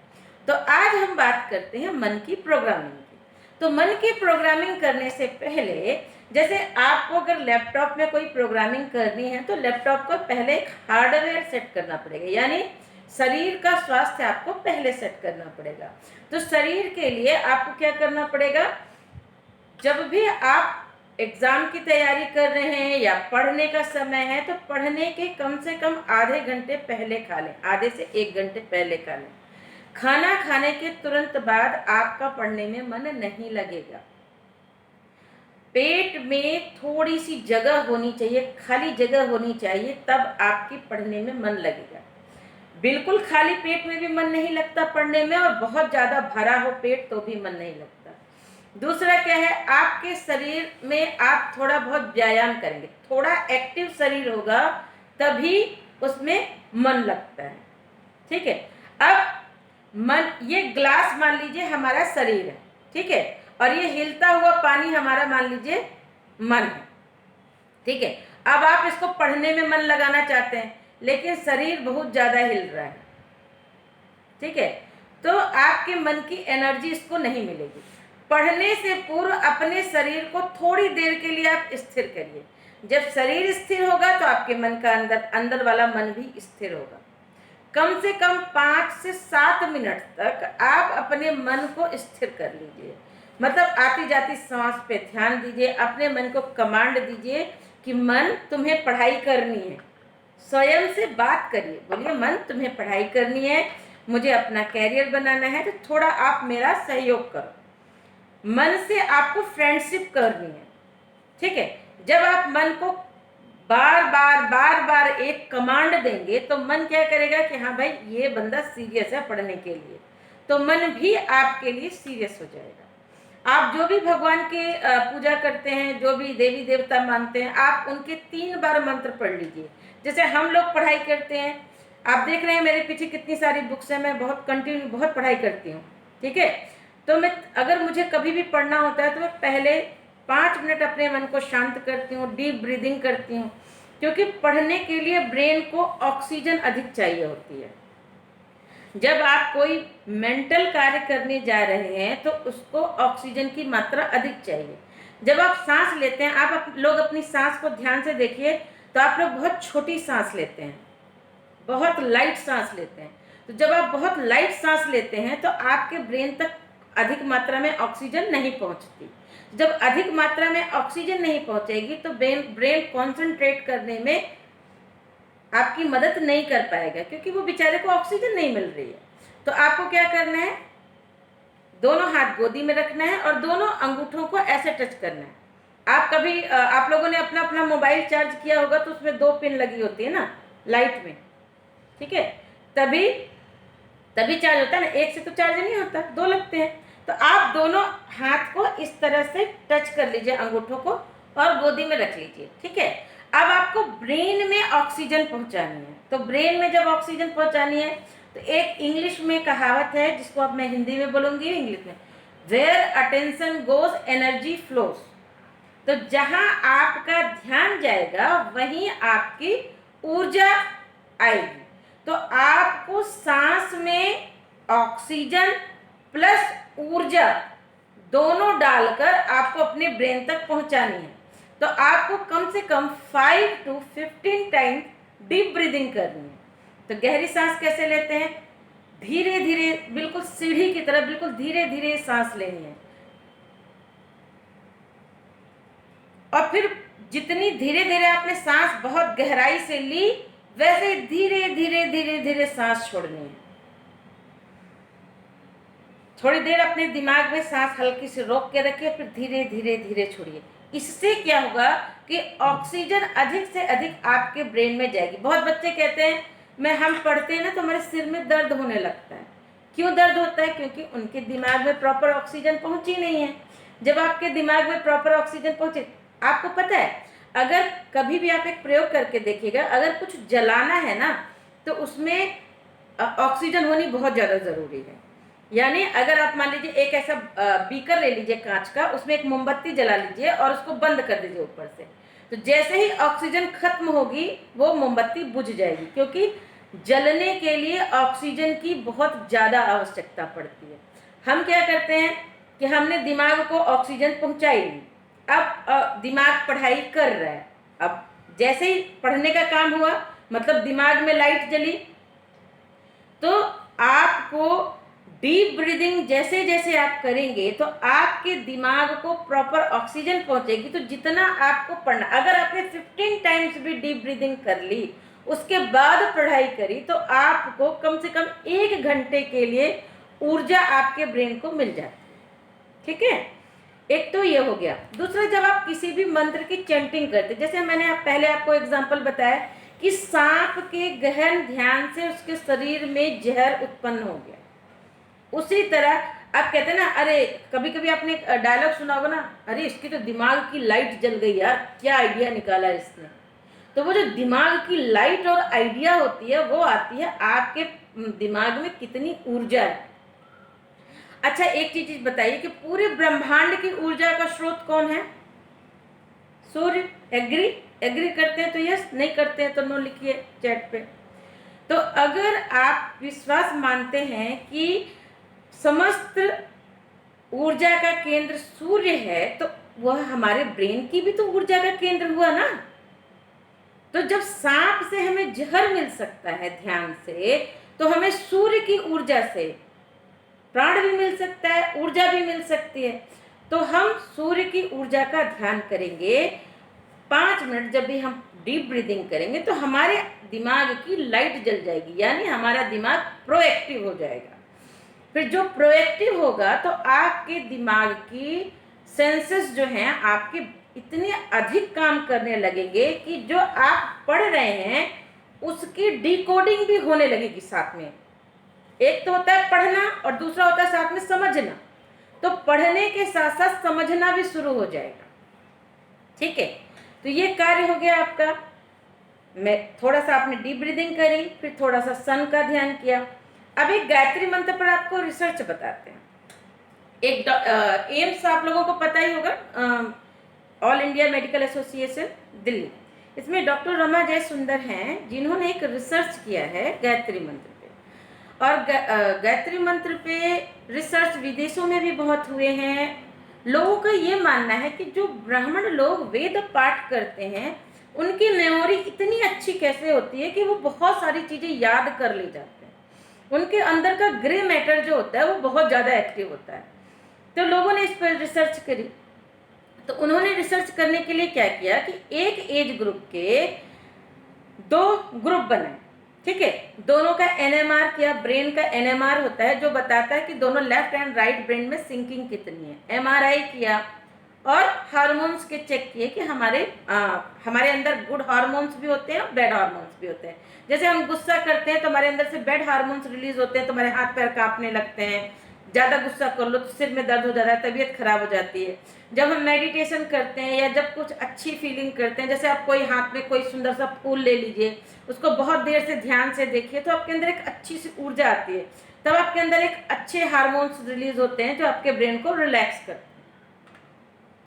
Speaker 1: तो आज हम बात करते हैं मन की प्रोग्रामिंग की। तो मन की प्रोग्रामिंग करने से पहले, जैसे आपको अगर लैपटॉप में कोई प्रोग्रामिंग करनी है तो लैपटॉप को पहले एक हार्डवेयर सेट करना पड़ेगा, यानी शरीर का स्वास्थ्य आपको पहले सेट करना पड़ेगा। तो शरीर के लिए आपको क्या करना पड़ेगा? जब भी आप एग्जाम की तैयारी कर रहे हैं या पढ़ने का समय है तो पढ़ने के कम से कम आधे घंटे पहले खा लें, आधे से 1 घंटे पहले खा लें। खाना खाने के तुरंत बाद आपका पढ़ने में मन नहीं लगेगा। पेट में थोड़ी सी जगह होनी चाहिए, खाली जगह होनी चाहिए, तब आपकी पढ़ने में मन लगेगा। बिल्कुल खाली पेट में भी मन नहीं लगता पढ़ने में, और बहुत ज़्यादा भरा हो पेट तो भी मन नहीं लगता। दूसरा क्या है, आपके शरीर में आप थोड़ा बहुत व्यायाम करेंगे, थोड़ा एक्टिव शरीर होगा तभी उसमें मन लगता है। ठीक है, अब मन, ये ग्लास मान लीजिए हमारा शरीर है, ठीक है, और ये हिलता हुआ पानी हमारा मान लीजिए मन है। ठीक है, अब आप इसको पढ़ने में मन लगाना चाहते हैं, लेकिन शरीर बहुत ज़्यादा हिल रहा है, ठीक है, तो आपके मन की एनर्जी इसको नहीं मिलेगी। पढ़ने से पूर्व अपने शरीर को थोड़ी देर के लिए आप स्थिर करिए। जब शरीर स्थिर होगा तो आपके मन का अंदर वाला मन भी स्थिर होगा। कम से कम 5 से 7 मिनट तक आप अपने मन को स्थिर कर लीजिए। मतलब आती जाती सांस पे ध्यान दीजिए, अपने मन को कमांड दीजिए कि मन तुम्हें पढ़ाई करनी है। स्वयं से बात करिए, बोलिए मन तुम्हें पढ़ाई करनी है, मुझे अपना कैरियर बनाना है, तो थोड़ा आप मेरा सहयोग करो। मन से आपको फ्रेंडशिप करनी है, ठीक है। जब आप मन को बार बार एक कमांड देंगे तो मन क्या करेगा कि हाँ भाई ये बंदा सीरियस है पढ़ने के लिए, तो मन भी आपके लिए सीरियस हो जाएगा। आप जो भी भगवान के पूजा करते हैं, जो भी देवी देवता मानते हैं, आप उनके 3 बार मंत्र पढ़ लीजिए। जैसे हम लोग पढ़ाई करते हैं, आप देख रहे हैं मेरे पीछे कितनी सारी बुक्स हैं, मैं बहुत कंटिन्यू बहुत पढ़ाई करती हूँ, ठीक है। तो मैं अगर मुझे कभी भी पढ़ना होता है तो मैं पहले 5 मिनट अपने मन को शांत करती हूँ, डीप ब्रीदिंग करती हूँ, क्योंकि पढ़ने के लिए ब्रेन को ऑक्सीजन अधिक चाहिए होती है। जब आप कोई मेंटल कार्य करने जा रहे हैं तो उसको ऑक्सीजन की मात्रा अधिक चाहिए। जब आप सांस लेते हैं, आप लोग अपनी सांस को ध्यान से देखिए, तो आप लोग बहुत छोटी सांस लेते हैं, बहुत लाइट सांस लेते हैं। तो जब आप बहुत लाइट सांस लेते हैं तो आपके ब्रेन तक अधिक मात्रा में ऑक्सीजन नहीं पहुंचती। जब अधिक मात्रा में ऑक्सीजन नहीं पहुंचेगी तो ब्रेन कॉन्सेंट्रेट करने में आपकी मदद नहीं कर पाएगा, क्योंकि वो बेचारे को ऑक्सीजन नहीं मिल रही है। तो आपको क्या करना है, दोनों हाथ गोदी में रखना है और दोनों अंगूठों को ऐसे टच करना है। आप कभी आप लोगों ने अपना अपना मोबाइल चार्ज किया होगा तो उसमें 2 पिन लगी होती है ना लाइट में, ठीक है, तभी चार्ज होता है ना, एक से तो चार्ज नहीं होता, 2 लगते हैं। तो आप दोनों हाथ को इस तरह से टच कर लीजिए, अंगूठों को, और गोदी में रख लीजिए, ठीक है। अब आपको ब्रेन में ऑक्सीजन पहुंचानी है। तो ब्रेन में जब ऑक्सीजन पहुंचानी है तो एक इंग्लिश में कहावत है, जिसको अब मैं हिंदी में बोलूंगी, इंग्लिश में, where attention goes energy flows. तो जहां आपका ध्यान जाएगा वहीं आपकी ऊर्जा आएगी। तो आपको सांस में ऑक्सीजन प्लस ऊर्जा दोनों डालकर आपको अपने ब्रेन तक पहुंचानी है। तो आपको कम से कम 5 to 15 टाइम डीप ब्रीदिंग करनी है। तो गहरी सांस कैसे लेते हैं, धीरे धीरे, बिल्कुल सीढ़ी की तरह, बिल्कुल धीरे धीरे सांस लेनी है। और फिर जितनी धीरे धीरे आपने सांस बहुत गहराई से ली, वैसे धीरे धीरे धीरे धीरे सांस छोड़नी है। थोड़ी देर अपने दिमाग में सांस हल्की से रोक के रखिए, फिर धीरे धीरे धीरे छोड़िए। इससे क्या होगा कि ऑक्सीजन अधिक से अधिक आपके ब्रेन में जाएगी। बहुत बच्चे कहते हैं हम पढ़ते हैं ना तो हमारे सिर में दर्द होने लगता है। क्यों दर्द होता है? क्योंकि उनके दिमाग में प्रॉपर ऑक्सीजन पहुंची नहीं है। जब आपके दिमाग में प्रॉपर ऑक्सीजन पहुंचे, आपको पता है, अगर कभी भी आप एक प्रयोग करके देखिएगा, अगर कुछ जलाना है ना तो उसमें ऑक्सीजन होनी बहुत ज़्यादा ज़रूरी है। यानी अगर आप मान लीजिए एक ऐसा बीकर ले लीजिए कांच का, उसमें एक मोमबत्ती जला लीजिए और उसको बंद कर दीजिए ऊपर से, तो जैसे ही ऑक्सीजन खत्म होगी वो मोमबत्ती बुझ जाएगी, क्योंकि जलने के लिए ऑक्सीजन की बहुत ज़्यादा आवश्यकता पड़ती है। हम क्या करते हैं कि हमने दिमाग को ऑक्सीजन पहुंचाई नहीं, अब दिमाग पढ़ाई कर रहा है, अब जैसे ही पढ़ने का काम हुआ, मतलब दिमाग में लाइट जली, तो आपको डीप ब्रीदिंग जैसे जैसे आप करेंगे तो आपके दिमाग को प्रॉपर ऑक्सीजन पहुंचेगी। तो जितना आपको पढ़ना, अगर आपने 15 टाइम्स भी डीप ब्रीदिंग कर ली, उसके बाद पढ़ाई करी, तो आपको कम से कम 1 घंटे के लिए ऊर्जा आपके ब्रेन को मिल जाती है, ठीक है। एक तो ये हो गया। दूसरा, जब आप किसी भी मंत्र की चैंटिंग करते, जैसे मैंने पहले आपको एग्जाम्पल बताया कि सांप के गहन ध्यान से उसके शरीर में जहर उत्पन्न हो गया, उसी तरह आप कहते हैं ना, अरे कभी कभी आपने डायलॉग सुना होगा ना, अरे इसकी तो दिमाग की लाइट जल गई यार, क्या आइडिया निकाला इसने। तो वो जो दिमाग की लाइट और आइडिया होती है, वो आती है आपके दिमाग में कितनी ऊर्जा है। अच्छा, एक चीज बताइए कि पूरे ब्रह्मांड की ऊर्जा का स्रोत कौन है? सूर्य। एग्री? एग्री करते हैं तो यस, नहीं करते हैं तो नो लिखिए चैट पे। तो अगर आप विश्वास मानते हैं कि समस्त ऊर्जा का केंद्र सूर्य है, तो वह हमारे ब्रेन की भी तो ऊर्जा का केंद्र हुआ ना। तो जब सांप से हमें जहर मिल सकता है ध्यान से, तो हमें सूर्य की ऊर्जा से प्राण भी मिल सकता है, ऊर्जा भी मिल सकती है। तो हम सूर्य की ऊर्जा का ध्यान करेंगे 5 मिनट। जब भी हम डीप ब्रीदिंग करेंगे तो हमारे दिमाग की लाइट जल जाएगी, यानी हमारा दिमाग प्रोएक्टिव हो जाएगा। फिर जो प्रोएक्टिव होगा तो आपके दिमाग की सेंसेस जो हैं आपके इतने अधिक काम करने लगेंगे कि जो आप पढ़ रहे हैं उसकी डिकोडिंग भी होने लगेगी साथ में। एक तो होता है पढ़ना और दूसरा होता है साथ में समझना। तो पढ़ने के साथ साथ समझना भी शुरू हो जाएगा। ठीक है, तो ये कार्य हो गया आपका। मैं थोड़ा सा आपने डीप ब्रीदिंग करी, फिर थोड़ा सा सन का ध्यान किया। अब एक गायत्री मंत्र पर आपको रिसर्च बताते हैं। एक एम्स आप लोगों को पता ही होगा, all India medical association Delhi, इसमें डॉक्टर रमा जयसुंदर हैं जिन्होंने एक रिसर्च किया है गायत्री मंत्र पे। और गायत्री मंत्र पे रिसर्च विदेशों में भी बहुत हुए हैं। लोगों का ये मानना है कि जो ब्राह्मण लोग वेद पाठ करते हैं उनकी मेमोरी इतनी अच्छी कैसे होती है कि वो बहुत सारी चीज़ें याद कर ले जाते हैं। उनके अंदर का ग्रे मैटर जो होता है वो बहुत ज़्यादा एक्टिव होता है। तो लोगों ने इस पर रिसर्च करी। तो उन्होंने रिसर्च करने के लिए क्या किया कि एक एज ग्रुप के 2 ग्रुप बनाए। ठीक है, दोनों का एनएमआर किया। ब्रेन का एनएमआर होता है जो बताता है कि दोनों लेफ्ट एंड राइट ब्रेन में सिंकिंग कितनी है। एमआरआई किया और हार्मोन्स के चेक किए कि हमारे अंदर गुड हार्मोन्स भी होते हैं और बैड हार्मोन्स भी होते हैं। जैसे हम गुस्सा करते हैं तो हमारे अंदर से बैड हार्मोन्स रिलीज होते हैं, तो हमारे हाथ पैर कांपने लगते हैं। ज़्यादा गुस्सा कर लो तो सिर में दर्द हो जाता है, तबीयत खराब हो जाती है। जब हम मेडिटेशन करते हैं या जब कुछ अच्छी फीलिंग करते हैं, जैसे आप कोई हाथ में कोई सुंदर सा फूल ले लीजिए, उसको बहुत देर से ध्यान से देखिए, तो आपके अंदर एक अच्छी सी ऊर्जा आती है। तब आपके अंदर एक अच्छे हार्मोन्स रिलीज होते हैं जो आपके ब्रेन को रिलैक्स करते हैं।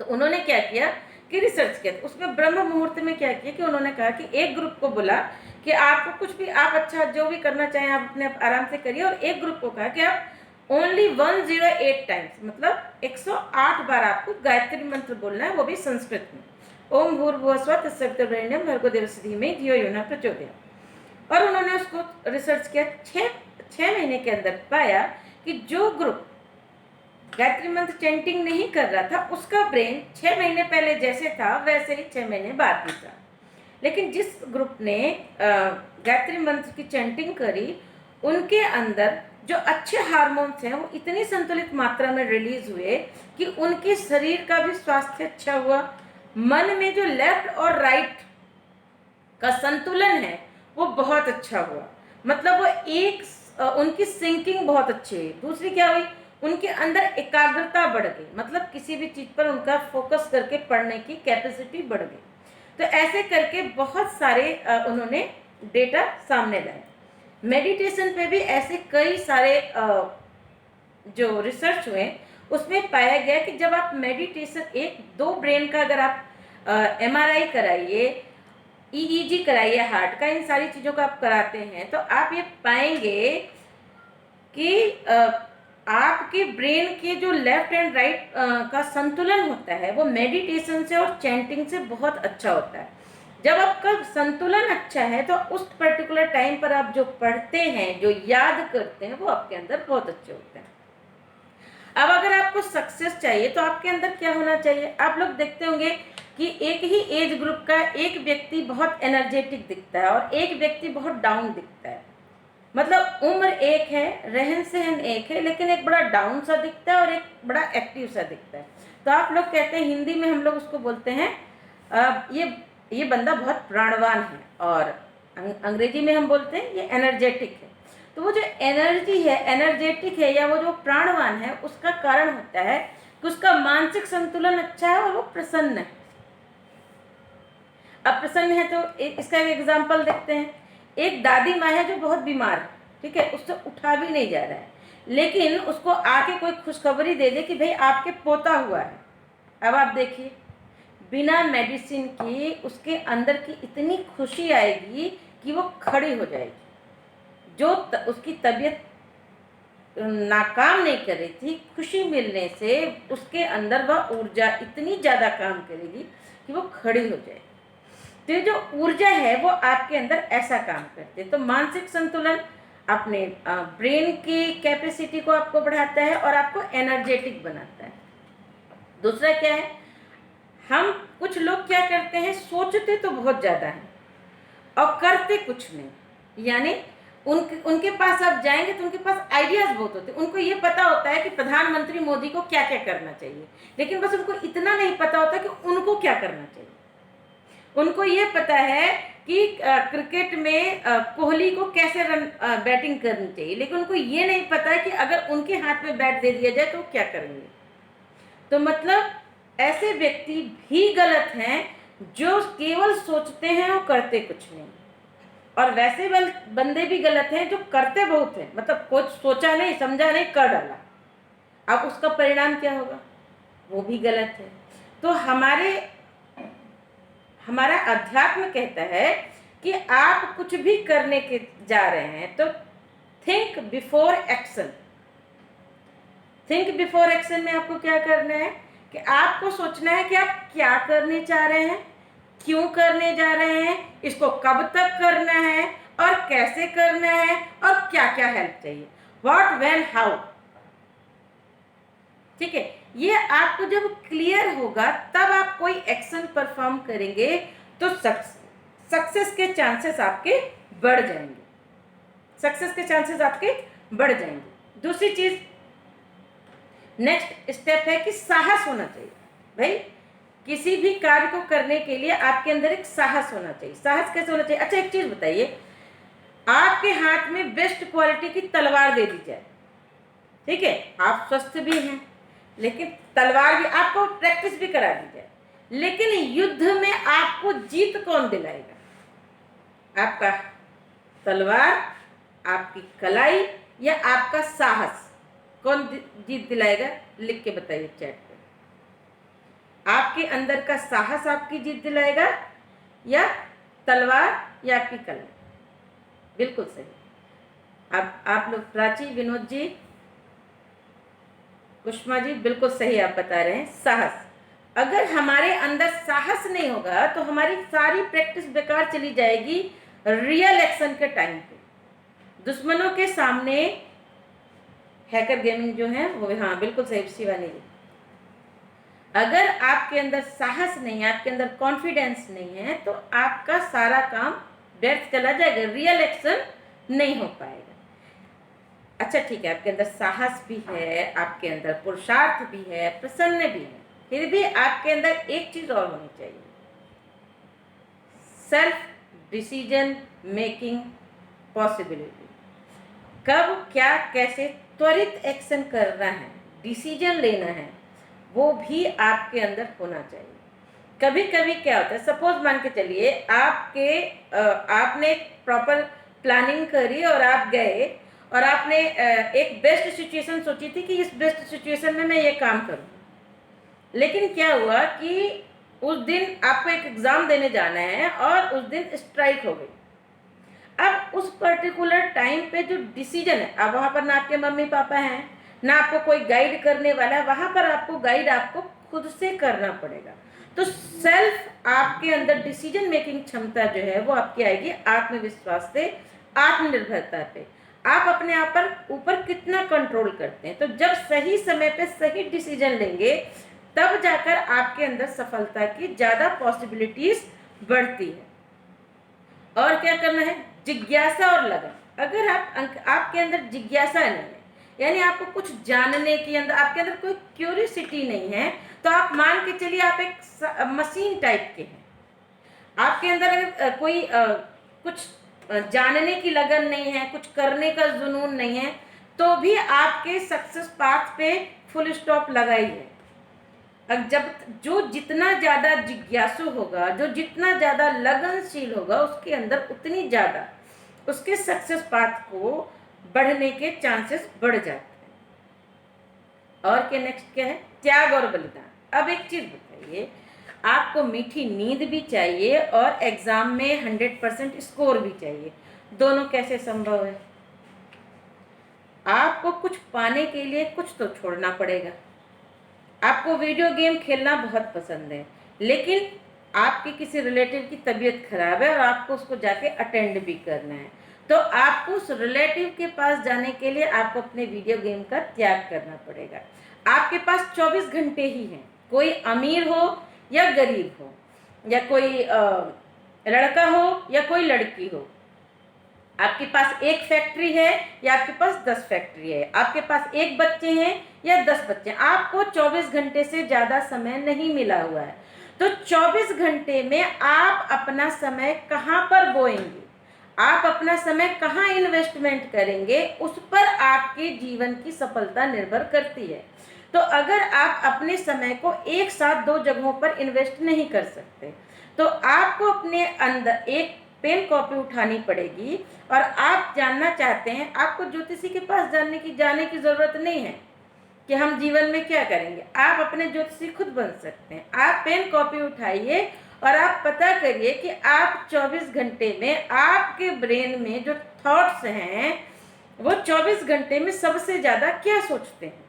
Speaker 1: तो उन्होंने क्या किया कि रिसर्च किया। तो उसमें ब्रह्म मुहूर्त में क्या किया कि उन्होंने कहा कि एक ग्रुप को बोला कि आपको कुछ भी, आप अच्छा जो भी करना चाहें आप अपने आराम से करिए, और एक ग्रुप को कहा कि आप ओनली 108 टाइम्स, मतलब 108 बार आपको गायत्री मंत्र बोलना है, वो भी संस्कृत में। ओम भूर्भुवस्सुवः तत्सवितुर्वरेण्यं भर्गो देवस्य धीमहि धियो यो नः प्रचोदयात्। और उन्होंने उसको रिसर्च किया। 6 महीने के अंदर पाया कि जो ग्रुप गायत्री मंत्र चैंटिंग नहीं कर रहा था उसका ब्रेन 6 महीने पहले जैसे था वैसे ही 6 महीने बाद भी था। लेकिन जिस ग्रुप ने गायत्री मंत्र की चैंटिंग करी उनके अंदर जो अच्छे हार्मोन्स हैं वो इतनी संतुलित मात्रा में रिलीज हुए कि उनके शरीर का भी स्वास्थ्य अच्छा हुआ। मन में जो लेफ्ट और राइट का संतुलन है वो बहुत अच्छा हुआ। मतलब वो उनकी सिंकिंग बहुत अच्छी हुई। दूसरी क्या हुई, उनके अंदर एकाग्रता बढ़ गई, मतलब किसी भी चीज़ पर उनका फोकस करके पढ़ने की कैपेसिटी बढ़ गई। तो ऐसे करके बहुत सारे उन्होंने डेटा सामने लाए। मेडिटेशन पे भी ऐसे कई सारे जो रिसर्च हुए उसमें पाया गया कि जब आप मेडिटेशन 1-2 ब्रेन का अगर आप एमआरआई कराइए, ईईजी कराइए हार्ट का, इन सारी चीज़ों का आप कराते हैं तो आप ये पाएंगे कि आपके ब्रेन के जो लेफ्ट एंड राइट का संतुलन होता है वो मेडिटेशन से और चैंटिंग से बहुत अच्छा होता है। जब आपका संतुलन अच्छा है तो उस पर्टिकुलर टाइम पर आप जो पढ़ते हैं, जो याद करते हैं, वो आपके अंदर बहुत अच्छे होते हैं। अब अगर आपको सक्सेस चाहिए तो आपके अंदर क्या होना चाहिए। आप लोग देखते होंगे कि एक ही एज ग्रुप का एक व्यक्ति बहुत एनर्जेटिक दिखता है और एक व्यक्ति बहुत डाउन दिखता है। मतलब उम्र एक है, रहन सहन एक है, लेकिन एक बड़ा डाउन सा दिखता है और एक बड़ा एक्टिव सा दिखता है। तो आप लोग कहते हैं, हिंदी में हम लोग उसको बोलते हैं ये बंदा बहुत प्राणवान है, और अंग्रेजी में हम बोलते हैं ये एनर्जेटिक है। तो वो जो एनर्जी है, एनर्जेटिक है या वो जो प्राणवान है, उसका कारण होता है कि उसका मानसिक संतुलन अच्छा है और वो प्रसन्न है। अब प्रसन्न है तो इसका एक एग्जाम्पल देखते हैं। एक दादी माँ है जो बहुत बीमार है, ठीक है, उससे उठा भी नहीं जा रहा है, लेकिन उसको आके कोई खुशखबरी दे दे कि भाई आपके पोता हुआ है। अब आप देखिए, बिना मेडिसिन के उसके अंदर की इतनी खुशी आएगी कि वो खड़ी हो जाएगी। जो उसकी तबीयत नाकाम नहीं कर रही थी, खुशी मिलने से उसके अंदर वह ऊर्जा इतनी ज़्यादा काम करेगी कि वो खड़ी हो जाएगी। तो ये जो ऊर्जा है वो आपके अंदर ऐसा काम करती है। तो मानसिक संतुलन अपने ब्रेन की कैपेसिटी को आपको बढ़ाता है और आपको एनर्जेटिक बनाता है। दूसरा क्या है, हम कुछ लोग क्या करते हैं, सोचते तो बहुत ज़्यादा हैं और करते कुछ नहीं। यानी उनके पास आप जाएंगे तो उनके पास आइडियाज़ बहुत होते हैं। उनको ये पता होता है कि प्रधानमंत्री मोदी को क्या क्या करना चाहिए, लेकिन बस उनको इतना नहीं पता होता कि उनको क्या करना चाहिए। उनको ये पता है कि क्रिकेट में कोहली को कैसे बैटिंग करनी चाहिए, लेकिन उनको ये नहीं पता है कि अगर उनके हाथ में बैट दे दिया जाए तो क्या करेंगे। तो मतलब ऐसे व्यक्ति भी गलत हैं जो केवल सोचते हैं और करते कुछ नहीं। और वैसे बंदे भी गलत हैं जो करते बहुत हैं, मतलब कुछ सोचा नहीं समझा नहीं कर डाला, अब उसका परिणाम क्या होगा, वो भी गलत है। तो हमारा अध्यात्म कहता है कि आप कुछ भी करने के जा रहे हैं तो think before action. Think before action में आपको क्या करना है कि आपको सोचना है कि आप क्या करने चाह रहे हैं, क्यों करने जा रहे हैं, इसको कब तक करना है और कैसे करना है और क्या क्या हेल्प चाहिए, व्हाट व्हेन हाउ। ठीक है, ये आपको जब क्लियर होगा तब आप कोई एक्शन परफॉर्म करेंगे तो सक्सेस के चांसेस आपके बढ़ जाएंगे। सक्सेस के चांसेस आपके बढ़ जाएंगे। दूसरी चीज, नेक्स्ट स्टेप है कि साहस होना चाहिए। भाई किसी भी कार्य को करने के लिए आपके अंदर एक साहस होना चाहिए। साहस कैसे होना चाहिए? अच्छा एक चीज बताइए, आपके हाथ में बेस्ट क्वालिटी की तलवार दे दी जाए, ठीक है, आप स्वस्थ भी हैं, लेकिन तलवार भी आपको प्रैक्टिस भी करा दी जाए, लेकिन युद्ध में आपको जीत कौन दिलाएगा? आपका तलवार, आपकी कलाई या आपका साहस? कौन जीत दिलाएगा? लिख के बताइए चैट पे। आपके अंदर का साहस आपकी जीत दिलाएगा या तलवार या आपकी कलाई? बिल्कुल सही। अब आप लोग, प्राची, विनोद जी, कुष्मा जी, बिल्कुल सही आप बता रहे हैं, साहस। अगर हमारे अंदर साहस नहीं होगा तो हमारी सारी प्रैक्टिस बेकार चली जाएगी रियल एक्शन के टाइम पे। दुश्मनों के सामने हैकर गेमिंग जो है वो, हाँ बिल्कुल सही शिवानी जी, अगर आपके अंदर साहस नहीं है, आपके अंदर कॉन्फिडेंस नहीं है तो आपका सारा काम व्यर्थ चला जाएगा, रियल एक्शन नहीं हो पाएगा। अच्छा ठीक है, आपके अंदर साहस भी है, आपके अंदर पुरुषार्थ भी है, प्रसन्न भी है, फिर भी आपके अंदर एक चीज और होनी चाहिए, सेल्फ डिसीजन मेकिंग पॉसिबिलिटी। कब क्या कैसे त्वरित एक्शन करना है, डिसीजन लेना है, वो भी आपके अंदर होना चाहिए। कभी कभी क्या होता है, सपोज मान के चलिए आपने प्रॉपर प्लानिंग करी और आप गए और आपने एक बेस्ट सिचुएशन सोची थी कि इस बेस्ट सिचुएशन में मैं ये काम करूँ, लेकिन क्या हुआ कि उस दिन आपको एक एग्जाम देने जाना है और उस दिन स्ट्राइक हो गई। अब उस पर्टिकुलर टाइम पे जो डिसीजन है, अब वहां पर ना आपके मम्मी पापा हैं, ना आपको कोई गाइड करने वाला है, वहां पर आपको गाइड आपको खुद से करना पड़ेगा। तो सेल्फ आपके अंदर डिसीजन मेकिंग क्षमता जो है वो आपकी आएगी आत्मविश्वास से, आत्मनिर्भरता पे। आप अपने आप पर ऊपर कितना कंट्रोल करते हैं। तो जब सही समय पे सही डिसीजन लेंगे तब जाकर आपके अंदर सफलता की ज्यादा पॉसिबिलिटीज बढ़ती है। और क्या करना है, जिज्ञासा और लगन। अगर आपके अंदर जिज्ञासा नहीं है, यानी आपको कुछ जानने की अंदर, आपके अंदर कोई क्यूरियोसिटी नहीं है, तो आप मान के चलिए आप एक मशीन टाइप के हैं। आपके अंदर अगर कोई कुछ जानने की लगन नहीं है, कुछ करने का जुनून नहीं है, तो भी आपके सक्सेस पाथ पे फुल स्टॉप लगा ही है। जब जो जितना ज़्यादा जिज्ञासु होगा, जो जितना ज़्यादा लगनशील होगा, उसके अंदर उतनी ज़्यादा उसके सक्सेस पाथ को बढ़ने के चांसेस बढ़ जाते हैं। और क्या नेक्स्ट क्या है, त्याग और बलिदान। अब एक चीज बताइए, आपको मीठी नींद भी चाहिए और एग्ज़ाम में 100% स्कोर भी चाहिए। दोनों कैसे संभव है? आपको कुछ पाने के लिए कुछ तो छोड़ना पड़ेगा। आपको वीडियो गेम खेलना बहुत पसंद है, लेकिन आपके किसी रिलेटिव की तबीयत खराब है और आपको उसको जाके अटेंड भी करना है, तो आपको उस रिलेटिव के पास जाने के लिए आपको अपने वीडियो गेम का त्याग करना पड़ेगा। आपके पास 24 घंटे ही हैं, कोई अमीर हो या गरीब हो, या कोई लड़का हो या कोई लड़की हो, आपके पास एक फैक्ट्री है या आपके पास 10 फैक्ट्री है, आपके पास एक बच्चे हैं या 10 बच्चे हैं, आपको 24 घंटे से ज़्यादा समय नहीं मिला हुआ है। तो 24 घंटे में आप अपना समय कहाँ पर बोएंगे, आप अपना समय कहाँ इन्वेस्टमेंट करेंगे, उस पर आपके जीवन की सफलता निर्भर करती है। तो अगर आप अपने समय को एक साथ 2 जगहों पर इन्वेस्ट नहीं कर सकते, तो आपको अपने अंदर एक पेन कॉपी उठानी पड़ेगी और आप जानना चाहते हैं, आपको ज्योतिषी के पास जाने की ज़रूरत नहीं है कि हम जीवन में क्या करेंगे। आप अपने ज्योतिषी खुद बन सकते हैं। आप पेन कॉपी उठाइए और आप पता करिए कि आप 24 घंटे में आपके ब्रेन में जो थॉट्स हैं, वो 24 घंटे में सबसे ज़्यादा क्या सोचते हैं,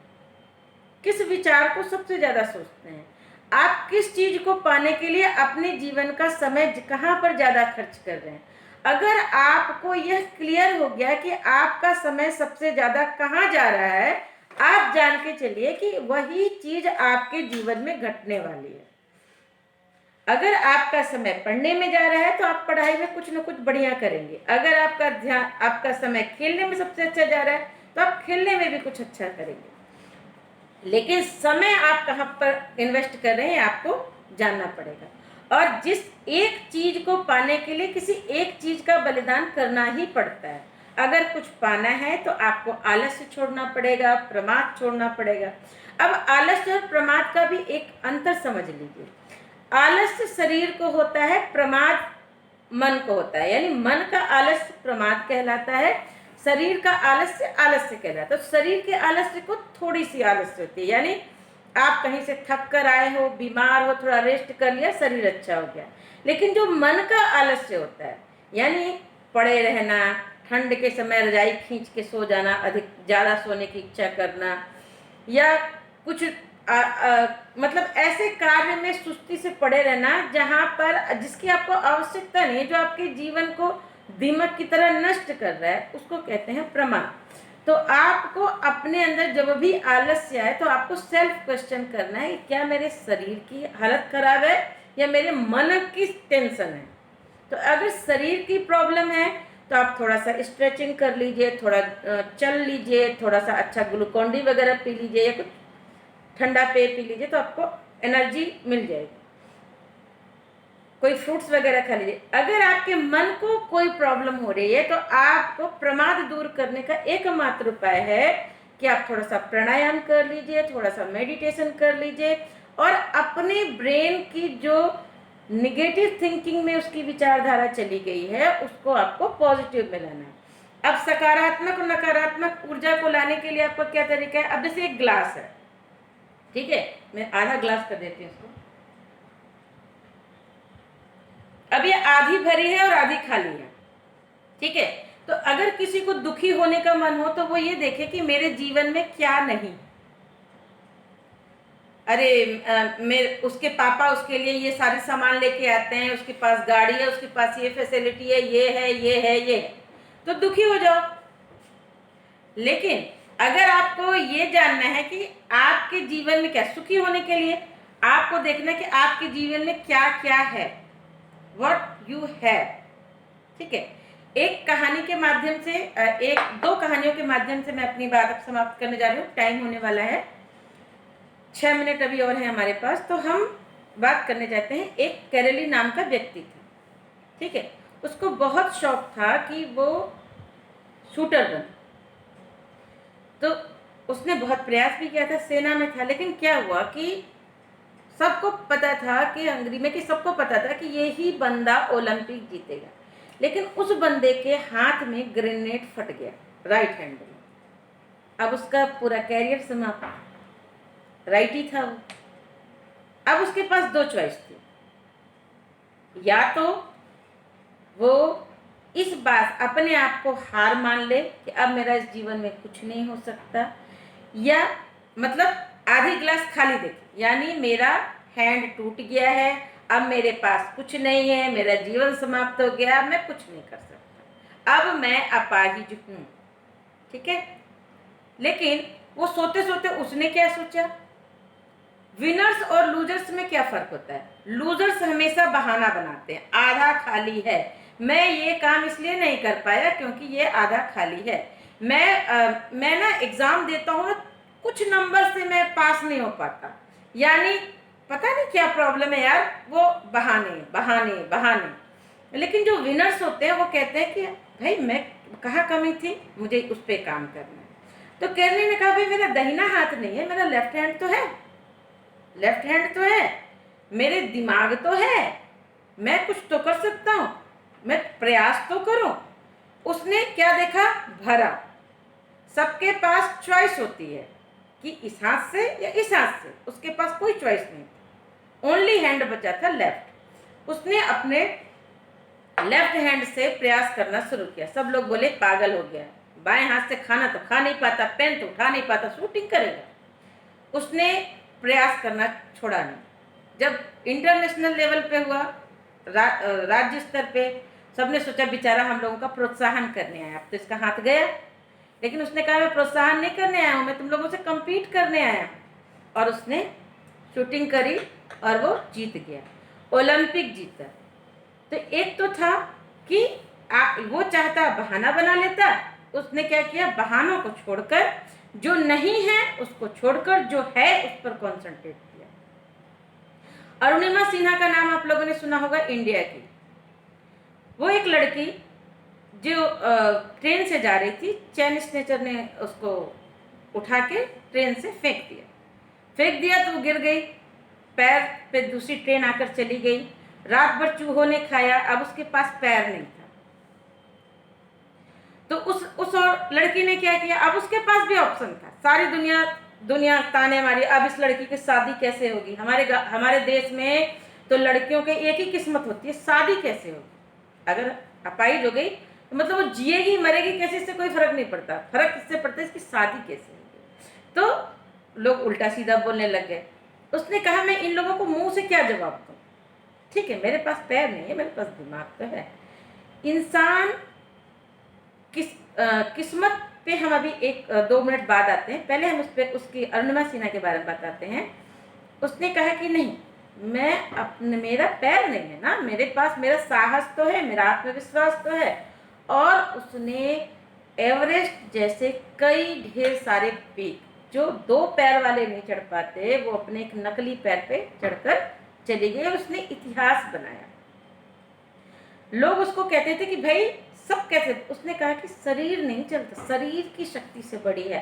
Speaker 1: किस विचार को सबसे ज़्यादा सोचते हैं, आप किस चीज़ को पाने के लिए अपने जीवन का समय कहाँ पर ज़्यादा खर्च कर रहे हैं। अगर आपको यह क्लियर हो गया कि आपका समय सबसे ज़्यादा कहाँ जा रहा है, आप जान के चलिए कि वही चीज़ आपके जीवन में घटने वाली है। अगर आपका समय पढ़ने में जा रहा है तो आप पढ़ाई में कुछ न कुछ बढ़िया करेंगे। अगर आपका समय खेलने में सबसे अच्छा जा रहा है तो आप खेलने में भी कुछ अच्छा करेंगे। लेकिन समय आप कहाँ पर इन्वेस्ट कर रहे हैं आपको जानना पड़ेगा। और जिस एक चीज को पाने के लिए किसी एक चीज का बलिदान करना ही पड़ता है। अगर कुछ पाना है तो आपको आलस्य छोड़ना पड़ेगा, प्रमाद छोड़ना पड़ेगा। अब आलस्य और प्रमाद का भी एक अंतर समझ लीजिए। आलस्य शरीर को होता है, प्रमाद मन को होता है। यानी मन का आलस्य प्रमाद कहलाता है, शरीर का आलस्य आलस्य कहलाता है। तो शरीर के आलस्य को थोड़ी सी आलस्य होती है, यानी आप कहीं से थक कर आए हो, बीमार हो, थोड़ा रेस्ट कर लिया, शरीर अच्छा हो गया। लेकिन जो मन का आलस्य होता है, यानी पड़े रहना, ठंड के समय रजाई खींच के सो जाना, अधिक ज़्यादा सोने की इच्छा करना, या कुछ मतलब ऐसे कार्य में सुस्ती से पड़े रहना जहाँ पर जिसकी आपको आवश्यकता नहीं, जो आपके जीवन को दीमक की तरह नष्ट कर रहा है, उसको कहते हैं प्रमाद। तो आपको अपने अंदर जब भी आलस्य आए तो आपको सेल्फ क्वेश्चन करना है, क्या मेरे शरीर की हालत खराब है या मेरे मन की टेंशन है। तो अगर शरीर की प्रॉब्लम है तो आप थोड़ा सा स्ट्रेचिंग कर लीजिए, थोड़ा चल लीजिए, थोड़ा सा अच्छा ग्लूकोन डी वगैरह पी लीजिए या कुछ ठंडा पेय पी लीजिए, तो आपको एनर्जी मिल जाएगी। कोई फ्रूट्स वगैरह खा लीजिए। अगर आपके मन को कोई प्रॉब्लम हो रही है तो आपको प्रमाद दूर करने का एकमात्र उपाय है कि आप थोड़ा सा प्राणायाम कर लीजिए, थोड़ा सा मेडिटेशन कर लीजिए और अपने ब्रेन की जो निगेटिव थिंकिंग में उसकी विचारधारा चली गई है उसको आपको पॉजिटिव में लाना है। अब सकारात्मक और नकारात्मक ऊर्जा को लाने के लिए आपका क्या तरीका है। अब जैसे एक ग्लास है, ठीक है, मैं आधा ग्लास कर देती हूँ इसको। अब ये आधी भरी है और आधी खाली है, ठीक है। तो अगर किसी को दुखी होने का मन हो तो वो ये देखे कि मेरे जीवन में क्या नहीं। अरे मेरे उसके पापा उसके लिए ये सारे सामान लेके आते हैं, उसके पास गाड़ी है, उसके पास ये फैसिलिटी है, ये है, ये है, ये है, तो दुखी हो जाओ। लेकिन अगर आपको ये जानना है कि आपके जीवन में क्या, सुखी होने के लिए आपको देखना कि आपके जीवन में क्या क्या है, व्हाट यू हैव, ठीक है। एक कहानी के माध्यम से, एक दो कहानियों के माध्यम से मैं अपनी बात समाप्त करने जा रही हूँ। टाइम होने वाला है, 6 मिनट अभी और है हमारे पास। तो हम बात करने जाते हैं। एक केरली नाम का व्यक्ति था, ठीक है। उसको बहुत शौक था कि वो शूटर बने। तो उसने बहुत प्रयास भी किया था, सेना में था। लेकिन क्या हुआ कि सबको पता था कि हंगरी में, कि सबको पता था कि ये ही बंदा ओलंपिक जीतेगा। लेकिन उस बंदे के हाथ में ग्रेनेड फट गया, राइट हैंड में। अब उसका पूरा कैरियर समाप्त। राइट ही था वो। अब उसके पास दो चॉइस थी, या तो वो इस बात अपने आप को हार मान ले कि अब मेरा इस जीवन में कुछ नहीं हो सकता, या मतलब आधी गिलास खाली देखे, यानी मेरा हैंड टूट गया है, अब मेरे पास कुछ नहीं है, मेरा जीवन समाप्त हो गया, मैं कुछ नहीं कर सकता, अब मैं अपाहिज हूं। ठीक है, लेकिन वो सोते सोते उसने क्या सोचा, विनर्स और लूजर्स में क्या फर्क होता है? लूजर्स हमेशा बहाना बनाते हैं, आधा खाली है, मैं ये काम इसलिए नहीं कर पाया क्योंकि ये आधा खाली है, मैं ना एग्जाम देता हूँ, कुछ नंबर से मैं पास नहीं हो पाता, यानी पता नहीं क्या प्रॉब्लम है यार, वो बहाने बहाने बहाने। लेकिन जो विनर्स होते हैं वो कहते हैं कि भाई मैं कहाँ कमी थी, मुझे उस पर काम करना है। तो केरली ने कहा भाई मेरा दाहिना हाथ नहीं है, मेरा लेफ्ट हैंड तो है, लेफ्ट हैंड तो है, मेरे दिमाग तो है, मैं कुछ तो कर सकता हूं, मैं प्रयास तो करूं। उसने क्या देखा, भरा। सबके पास चॉइस होती है कि इस हाथ से या इस हाथ से, उसके पास कोई चॉइस नहीं थी, ओनली हैंड बचा था लेफ्ट। उसने अपने लेफ्ट हैंड से प्रयास करना शुरू किया। सब लोग बोले पागल हो गया, बाएं हाथ से खाना तो खा नहीं पाता, पेन तो उठा नहीं पाता, शूटिंग करेगा। उसने प्रयास करना छोड़ा नहीं। जब इंटरनेशनल लेवल पे हुआ, राज्य स्तर पे, सबने सोचा बेचारा हम लोगों का प्रोत्साहन करने आया, अब तो इसका हाथ गया। लेकिन उसने कहा मैं प्रोत्साहन नहीं करने आया हूँ, मैं तुम लोगों से कम्पीट करने आया हूँ। और उसने शूटिंग करी और वो जीत गया, ओलंपिक जीता। तो एक तो था कि वो चाहता बहाना बना लेता, उसने क्या किया, बहानों को छोड़कर, जो नहीं है उसको छोड़कर जो है उस पर कॉन्सेंट्रेट किया। अरुणिमा सिन्हा का नाम आप लोगों ने सुना होगा, इंडिया की। वो एक लड़की जो ट्रेन से जा रही थी, चैन स्नेचर ने उसको उठा के ट्रेन से फेंक दिया तो वो गिर गई, पैर पे दूसरी ट्रेन आकर चली गई, रात भर चूहों ने खाया, अब उसके पास पैर नहीं था। तो उस और लड़की ने क्या किया, अब उसके पास भी ऑप्शन था, सारी दुनिया ताने मारी, अब इस लड़की की शादी कैसे होगी, हमारे देश में तो लड़कियों के एक ही किस्मत होती है, शादी कैसे होगी, अगर अपाहिज हो गई तो मतलब वो जिएगी मरेगी कैसे, इससे कोई फर्क नहीं पड़ता, फर्क इससे पड़ता है इसकी शादी कैसे होगी। तो लोग उल्टा सीधा बोलने लग गए। उसने कहा मैं इन लोगों को मुंह से क्या जवाब दूं, ठीक है मेरे पास पैर नहीं है, मेरे पास दिमाग तो है। इंसान किस्मत पे हम अभी 1-2 मिनट बाद आते हैं, पहले हम उसकी अरुणिमा सिन्हा के बारे में बताते हैं। उसने कहा कि नहीं, मेरा पैर नहीं है ना, मेरे पास मेरा साहस तो है, मेरा आत्मविश्वास तो है। और उसने एवरेस्ट जैसे कई ढेर सारे पीक, जो 2 पैर वाले नहीं चढ़ पाते, वो अपने एक नकली पैर पे चढ़कर चली गई और उसने इतिहास बनाया। लोग उसको कहते थे कि भाई सब कैसे, उसने कहा कि शरीर नहीं चलता, शरीर की शक्ति से बड़ी है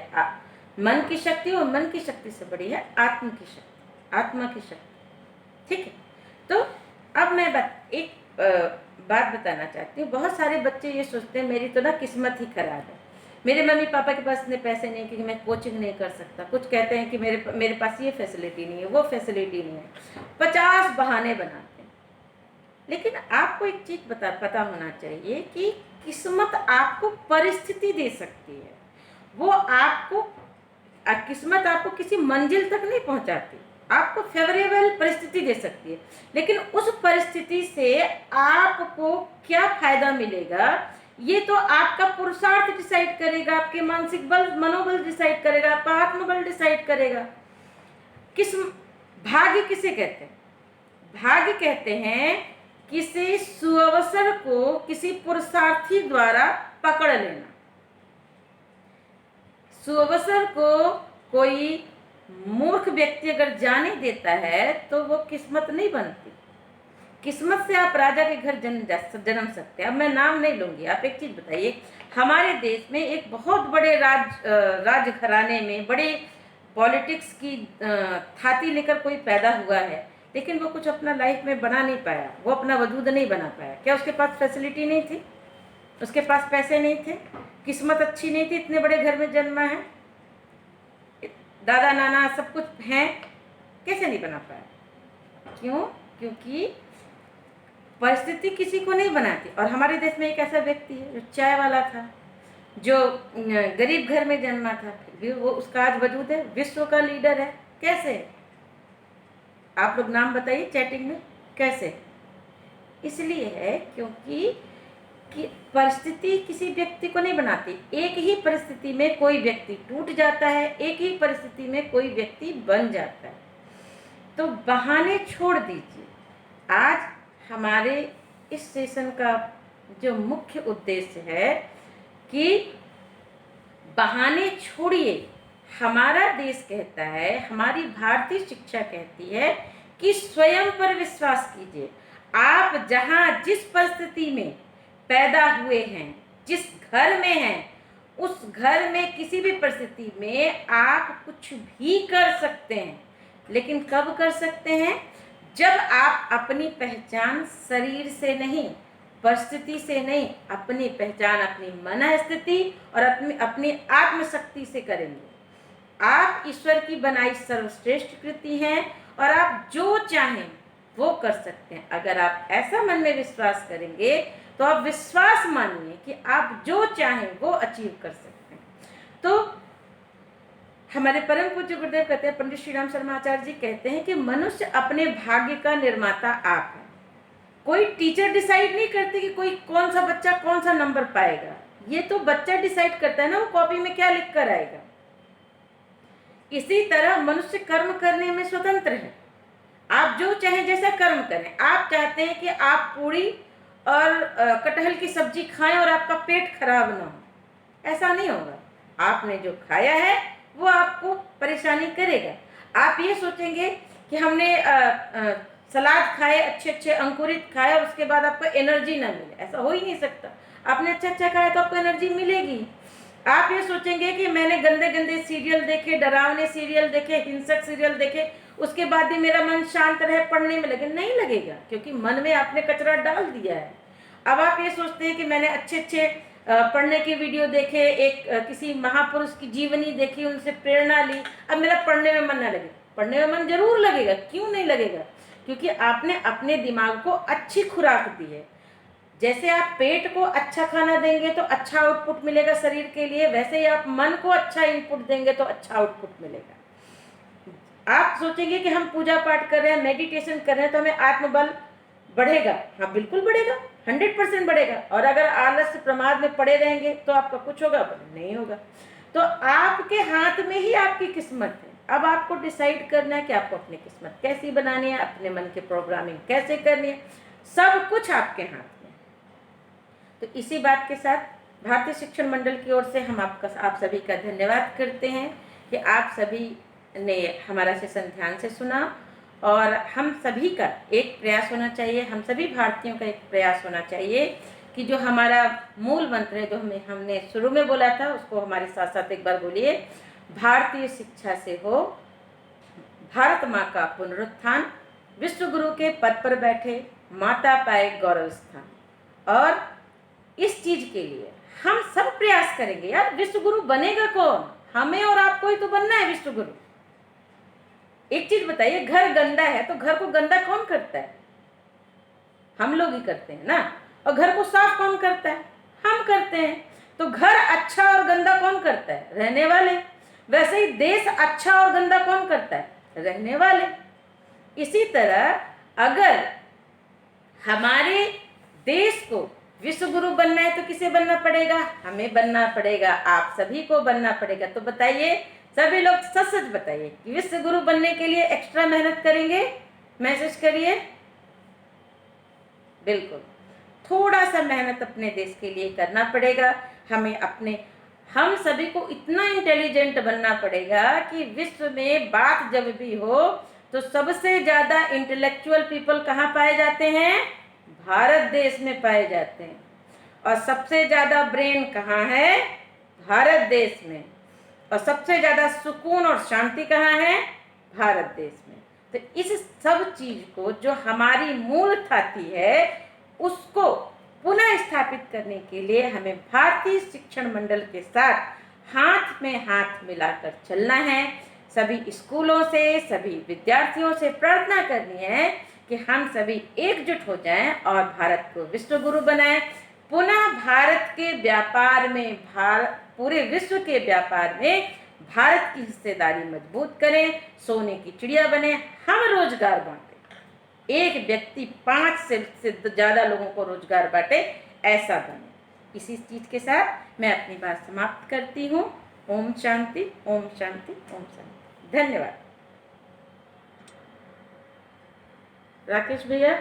Speaker 1: मन की शक्ति, और मन की शक्ति से बड़ी है आत्मा की शक्ति। ठीक है, तो अब मैं एक बात बताना चाहती हूँ। बहुत सारे बच्चे ये सोचते हैं मेरी तो ना किस्मत ही खराब है, मेरे मम्मी पापा के पास इतने पैसे नहीं कि मैं कोचिंग नहीं कर सकता, कुछ कहते हैं कि मेरे पास ये फैसिलिटी नहीं है, वो फैसिलिटी नहीं है, 50 बहाने बनाते हैं। लेकिन आपको एक चीज पता होना चाहिए कि किस्मत आपको परिस्थिति दे सकती है, वो आपको किस्मत आपको किसी मंजिल तक नहीं पहुंचाती, आपको फेवरेबल परिस्थिति दे सकती है, लेकिन उस परिस्थिति से आपको क्या फायदा मिलेगा ये तो आपका पुरुषार्थ डिसाइड करेगा, आपके मानसिक मनोबल डिसाइड करेगा, आपका आत्मबल डिसाइड करेगा। भाग्य किसे कहते हैं? भाग्य कहते हैं किसी सुअवसर को किसी पुरुषार्थी द्वारा पकड़ लेना। सुअवसर को कोई मूर्ख व्यक्ति अगर जाने देता है तो वो किस्मत नहीं बनती। किस्मत से आप राजा के घर जन्म सकते हैं। अब मैं नाम नहीं लूंगी, आप एक चीज बताइए, हमारे देश में एक बहुत बड़े राज घराने में बड़े पॉलिटिक्स की थाती लेकर कोई पैदा हुआ है, लेकिन वो कुछ अपना लाइफ में बना नहीं पाया, वो अपना वजूद नहीं बना पाया। क्या उसके पास फैसिलिटी नहीं थी? उसके पास पैसे नहीं थे? किस्मत अच्छी नहीं थी? इतने बड़े घर में जन्मा है, दादा नाना सब कुछ हैं, कैसे नहीं बना पाया? क्यों? क्योंकि परिस्थिति किसी को नहीं बनाती। और हमारे देश में एक ऐसा व्यक्ति है जो चाय वाला था, जो गरीब घर में जन्मा था, फिर भी वो उसका आज वजूद है, विश्व का लीडर है। कैसे? आप लोग नाम बताइए चैटिंग में, कैसे? इसलिए है क्योंकि कि परिस्थिति किसी व्यक्ति को नहीं बनाती। एक ही परिस्थिति में कोई व्यक्ति टूट जाता है, एक ही परिस्थिति में कोई व्यक्ति बन जाता है। तो बहाने छोड़ दीजिए। आज हमारे इस सेशन का जो मुख्य उद्देश्य है कि बहाने छोड़िए। हमारा देश कहता है, हमारी भारतीय शिक्षा कहती है कि स्वयं पर विश्वास कीजिए। आप जहाँ जिस परिस्थिति में पैदा हुए हैं, जिस घर में हैं, उस घर में किसी भी परिस्थिति में आप कुछ भी कर सकते हैं। लेकिन कब कर सकते हैं? जब आप अपनी पहचान शरीर से नहीं, परिस्थिति से नहीं, अपनी पहचान अपनी मन स्थिति और अपनी आत्मशक्ति से करेंगे। आप ईश्वर की बनाई सर्वश्रेष्ठ कृति हैं और आप जो चाहें वो कर सकते हैं। अगर आप ऐसा मन में विश्वास करेंगे तो आप विश्वास मानिए कि आप जो चाहें वो अचीव कर सकते हैं। तो हमारे परम पूज्य गुरुदेव कहते हैं, पंडित श्री राम शर्मा आचार्य जी कहते हैं कि मनुष्य अपने भाग्य का निर्माता आप है। कोई टीचर डिसाइड नहीं करते कि कोई कौन सा बच्चा कौन सा नंबर पाएगा। ये तो बच्चा डिसाइड करता है ना, वो कॉपी में क्या लिख कर आएगा। इसी तरह मनुष्य कर्म करने में स्वतंत्र है। आप जो चाहें जैसा कर्म करें। आप चाहते हैं कि आप पूरी और कटहल की सब्जी खाएं और आपका पेट खराब ना हो, ऐसा नहीं होगा। आपने जो खाया है वो आपको परेशानी करेगा। आप ये सोचेंगे कि हमने सलाद खाए, अच्छे अच्छे अंकुरित खाए और उसके बाद आपको एनर्जी ना मिले, ऐसा हो ही नहीं सकता। आपने अच्छा अच्छा खाया तो आपको एनर्जी मिलेगी। आप ये सोचेंगे कि मैंने गंदे गंदे सीरियल देखे, डरावने सीरियल देखे, हिंसक सीरियल देखे, उसके बाद भी मेरा मन शांत रहे, पढ़ने में लगे, नहीं लगेगा, क्योंकि मन में आपने कचरा डाल दिया है। अब आप ये सोचते हैं कि मैंने अच्छे अच्छे पढ़ने के वीडियो देखे, एक किसी महापुरुष की जीवनी देखी, उनसे प्रेरणा ली, अब मेरा पढ़ने में मन ना लगे। पढ़ने में मन जरूर लगेगा, क्यों नहीं लगेगा? क्योंकि आपने अपने दिमाग को अच्छी खुराक दी है। जैसे आप पेट को अच्छा खाना देंगे तो अच्छा आउटपुट मिलेगा शरीर के लिए, वैसे ही आप मन को अच्छा इनपुट देंगे तो अच्छा आउटपुट मिलेगा। आप सोचेंगे कि हम पूजा पाठ कर रहे हैं, मेडिटेशन कर रहे हैं तो हमें आत्मबल बढ़ेगा। हाँ, बिल्कुल बढ़ेगा, 100% बढ़ेगा। और अगर आलस्य प्रमाद में पड़े रहेंगे तो आपका कुछ होगा? नहीं होगा। तो आपके हाथ में ही आपकी किस्मत है। अब आपको डिसाइड करना है कि आपको अपनी किस्मत कैसी बनानी है, अपने मन की प्रोग्रामिंग कैसे करनी है, सब कुछ आपके हाथ में। तो इसी बात के साथ भारतीय शिक्षण मंडल की ओर से हम आप सभी का धन्यवाद करते हैं कि आप सभी ने हमारा सेशन ध्यान से सुना। और हम सभी का एक प्रयास होना चाहिए, हम सभी भारतीयों का एक प्रयास होना चाहिए कि जो हमारा मूल मंत्र है, जो हमने शुरू में बोला था, उसको हमारे साथ साथ एक बार बोलिए। भारतीय शिक्षा से हो भारत माँ का पुनरुत्थान, विश्व गुरु के पद पर बैठे माता पाए गौरव स्थान। और इस चीज के लिए हम सब प्रयास करेंगे। यार, विश्व गुरु बनेगा कौन? हमें और आपको ही तो बनना है विश्व गुरु। एक चीज बताइए, घर गंदा है तो घर को गंदा कौन करता है? हम लोग ही करते हैं ना। और घर को साफ कौन करता है? हम करते हैं। तो घर अच्छा और गंदा कौन करता है? रहने वाले। वैसे ही देश अच्छा और गंदा कौन करता है? रहने वाले। इसी तरह अगर हमारे देश को विश्व गुरु बनना है तो किसे बनना पड़ेगा? हमें बनना पड़ेगा, आप सभी को बनना पड़ेगा। तो बताइए, सभी लोग सच सच बताइए कि विश्व गुरु बनने के लिए एक्स्ट्रा मेहनत करेंगे? मैसेज करिए। बिल्कुल, थोड़ा सा मेहनत अपने देश के लिए करना पड़ेगा। हम सभी को इतना इंटेलिजेंट बनना पड़ेगा कि विश्व में बात जब भी हो तो सबसे ज्यादा इंटेलेक्चुअल पीपल कहाँ पाए जाते हैं? भारत देश में पाए जाते हैं। और सबसे ज्यादा ब्रेन कहाँ है? भारत देश में। और सबसे ज्यादा सुकून और शांति कहाँ है? भारत देश में। तो इस सब चीज को, जो हमारी मूल थाती है, उसको पुनः स्थापित करने के लिए हमें भारतीय शिक्षण मंडल के साथ हाथ में हाथ मिलाकर चलना है। सभी स्कूलों से, सभी विद्यार्थियों से प्रार्थना करनी है कि हम सभी एकजुट हो जाएं और भारत को विश्व गुरु बनाएं। पुनः भारत के व्यापार में, पूरे विश्व के व्यापार में भारत की हिस्सेदारी मजबूत करें, सोने की चिड़िया बने, हम रोजगार बांटें, एक व्यक्ति 5 से ज़्यादा लोगों को रोजगार बांटे, ऐसा बने। इसी चीज के साथ मैं अपनी बात समाप्त करती हूँ। ओम शांति, ओम शांति, ओम शांति। धन्यवाद। राकेश भैया।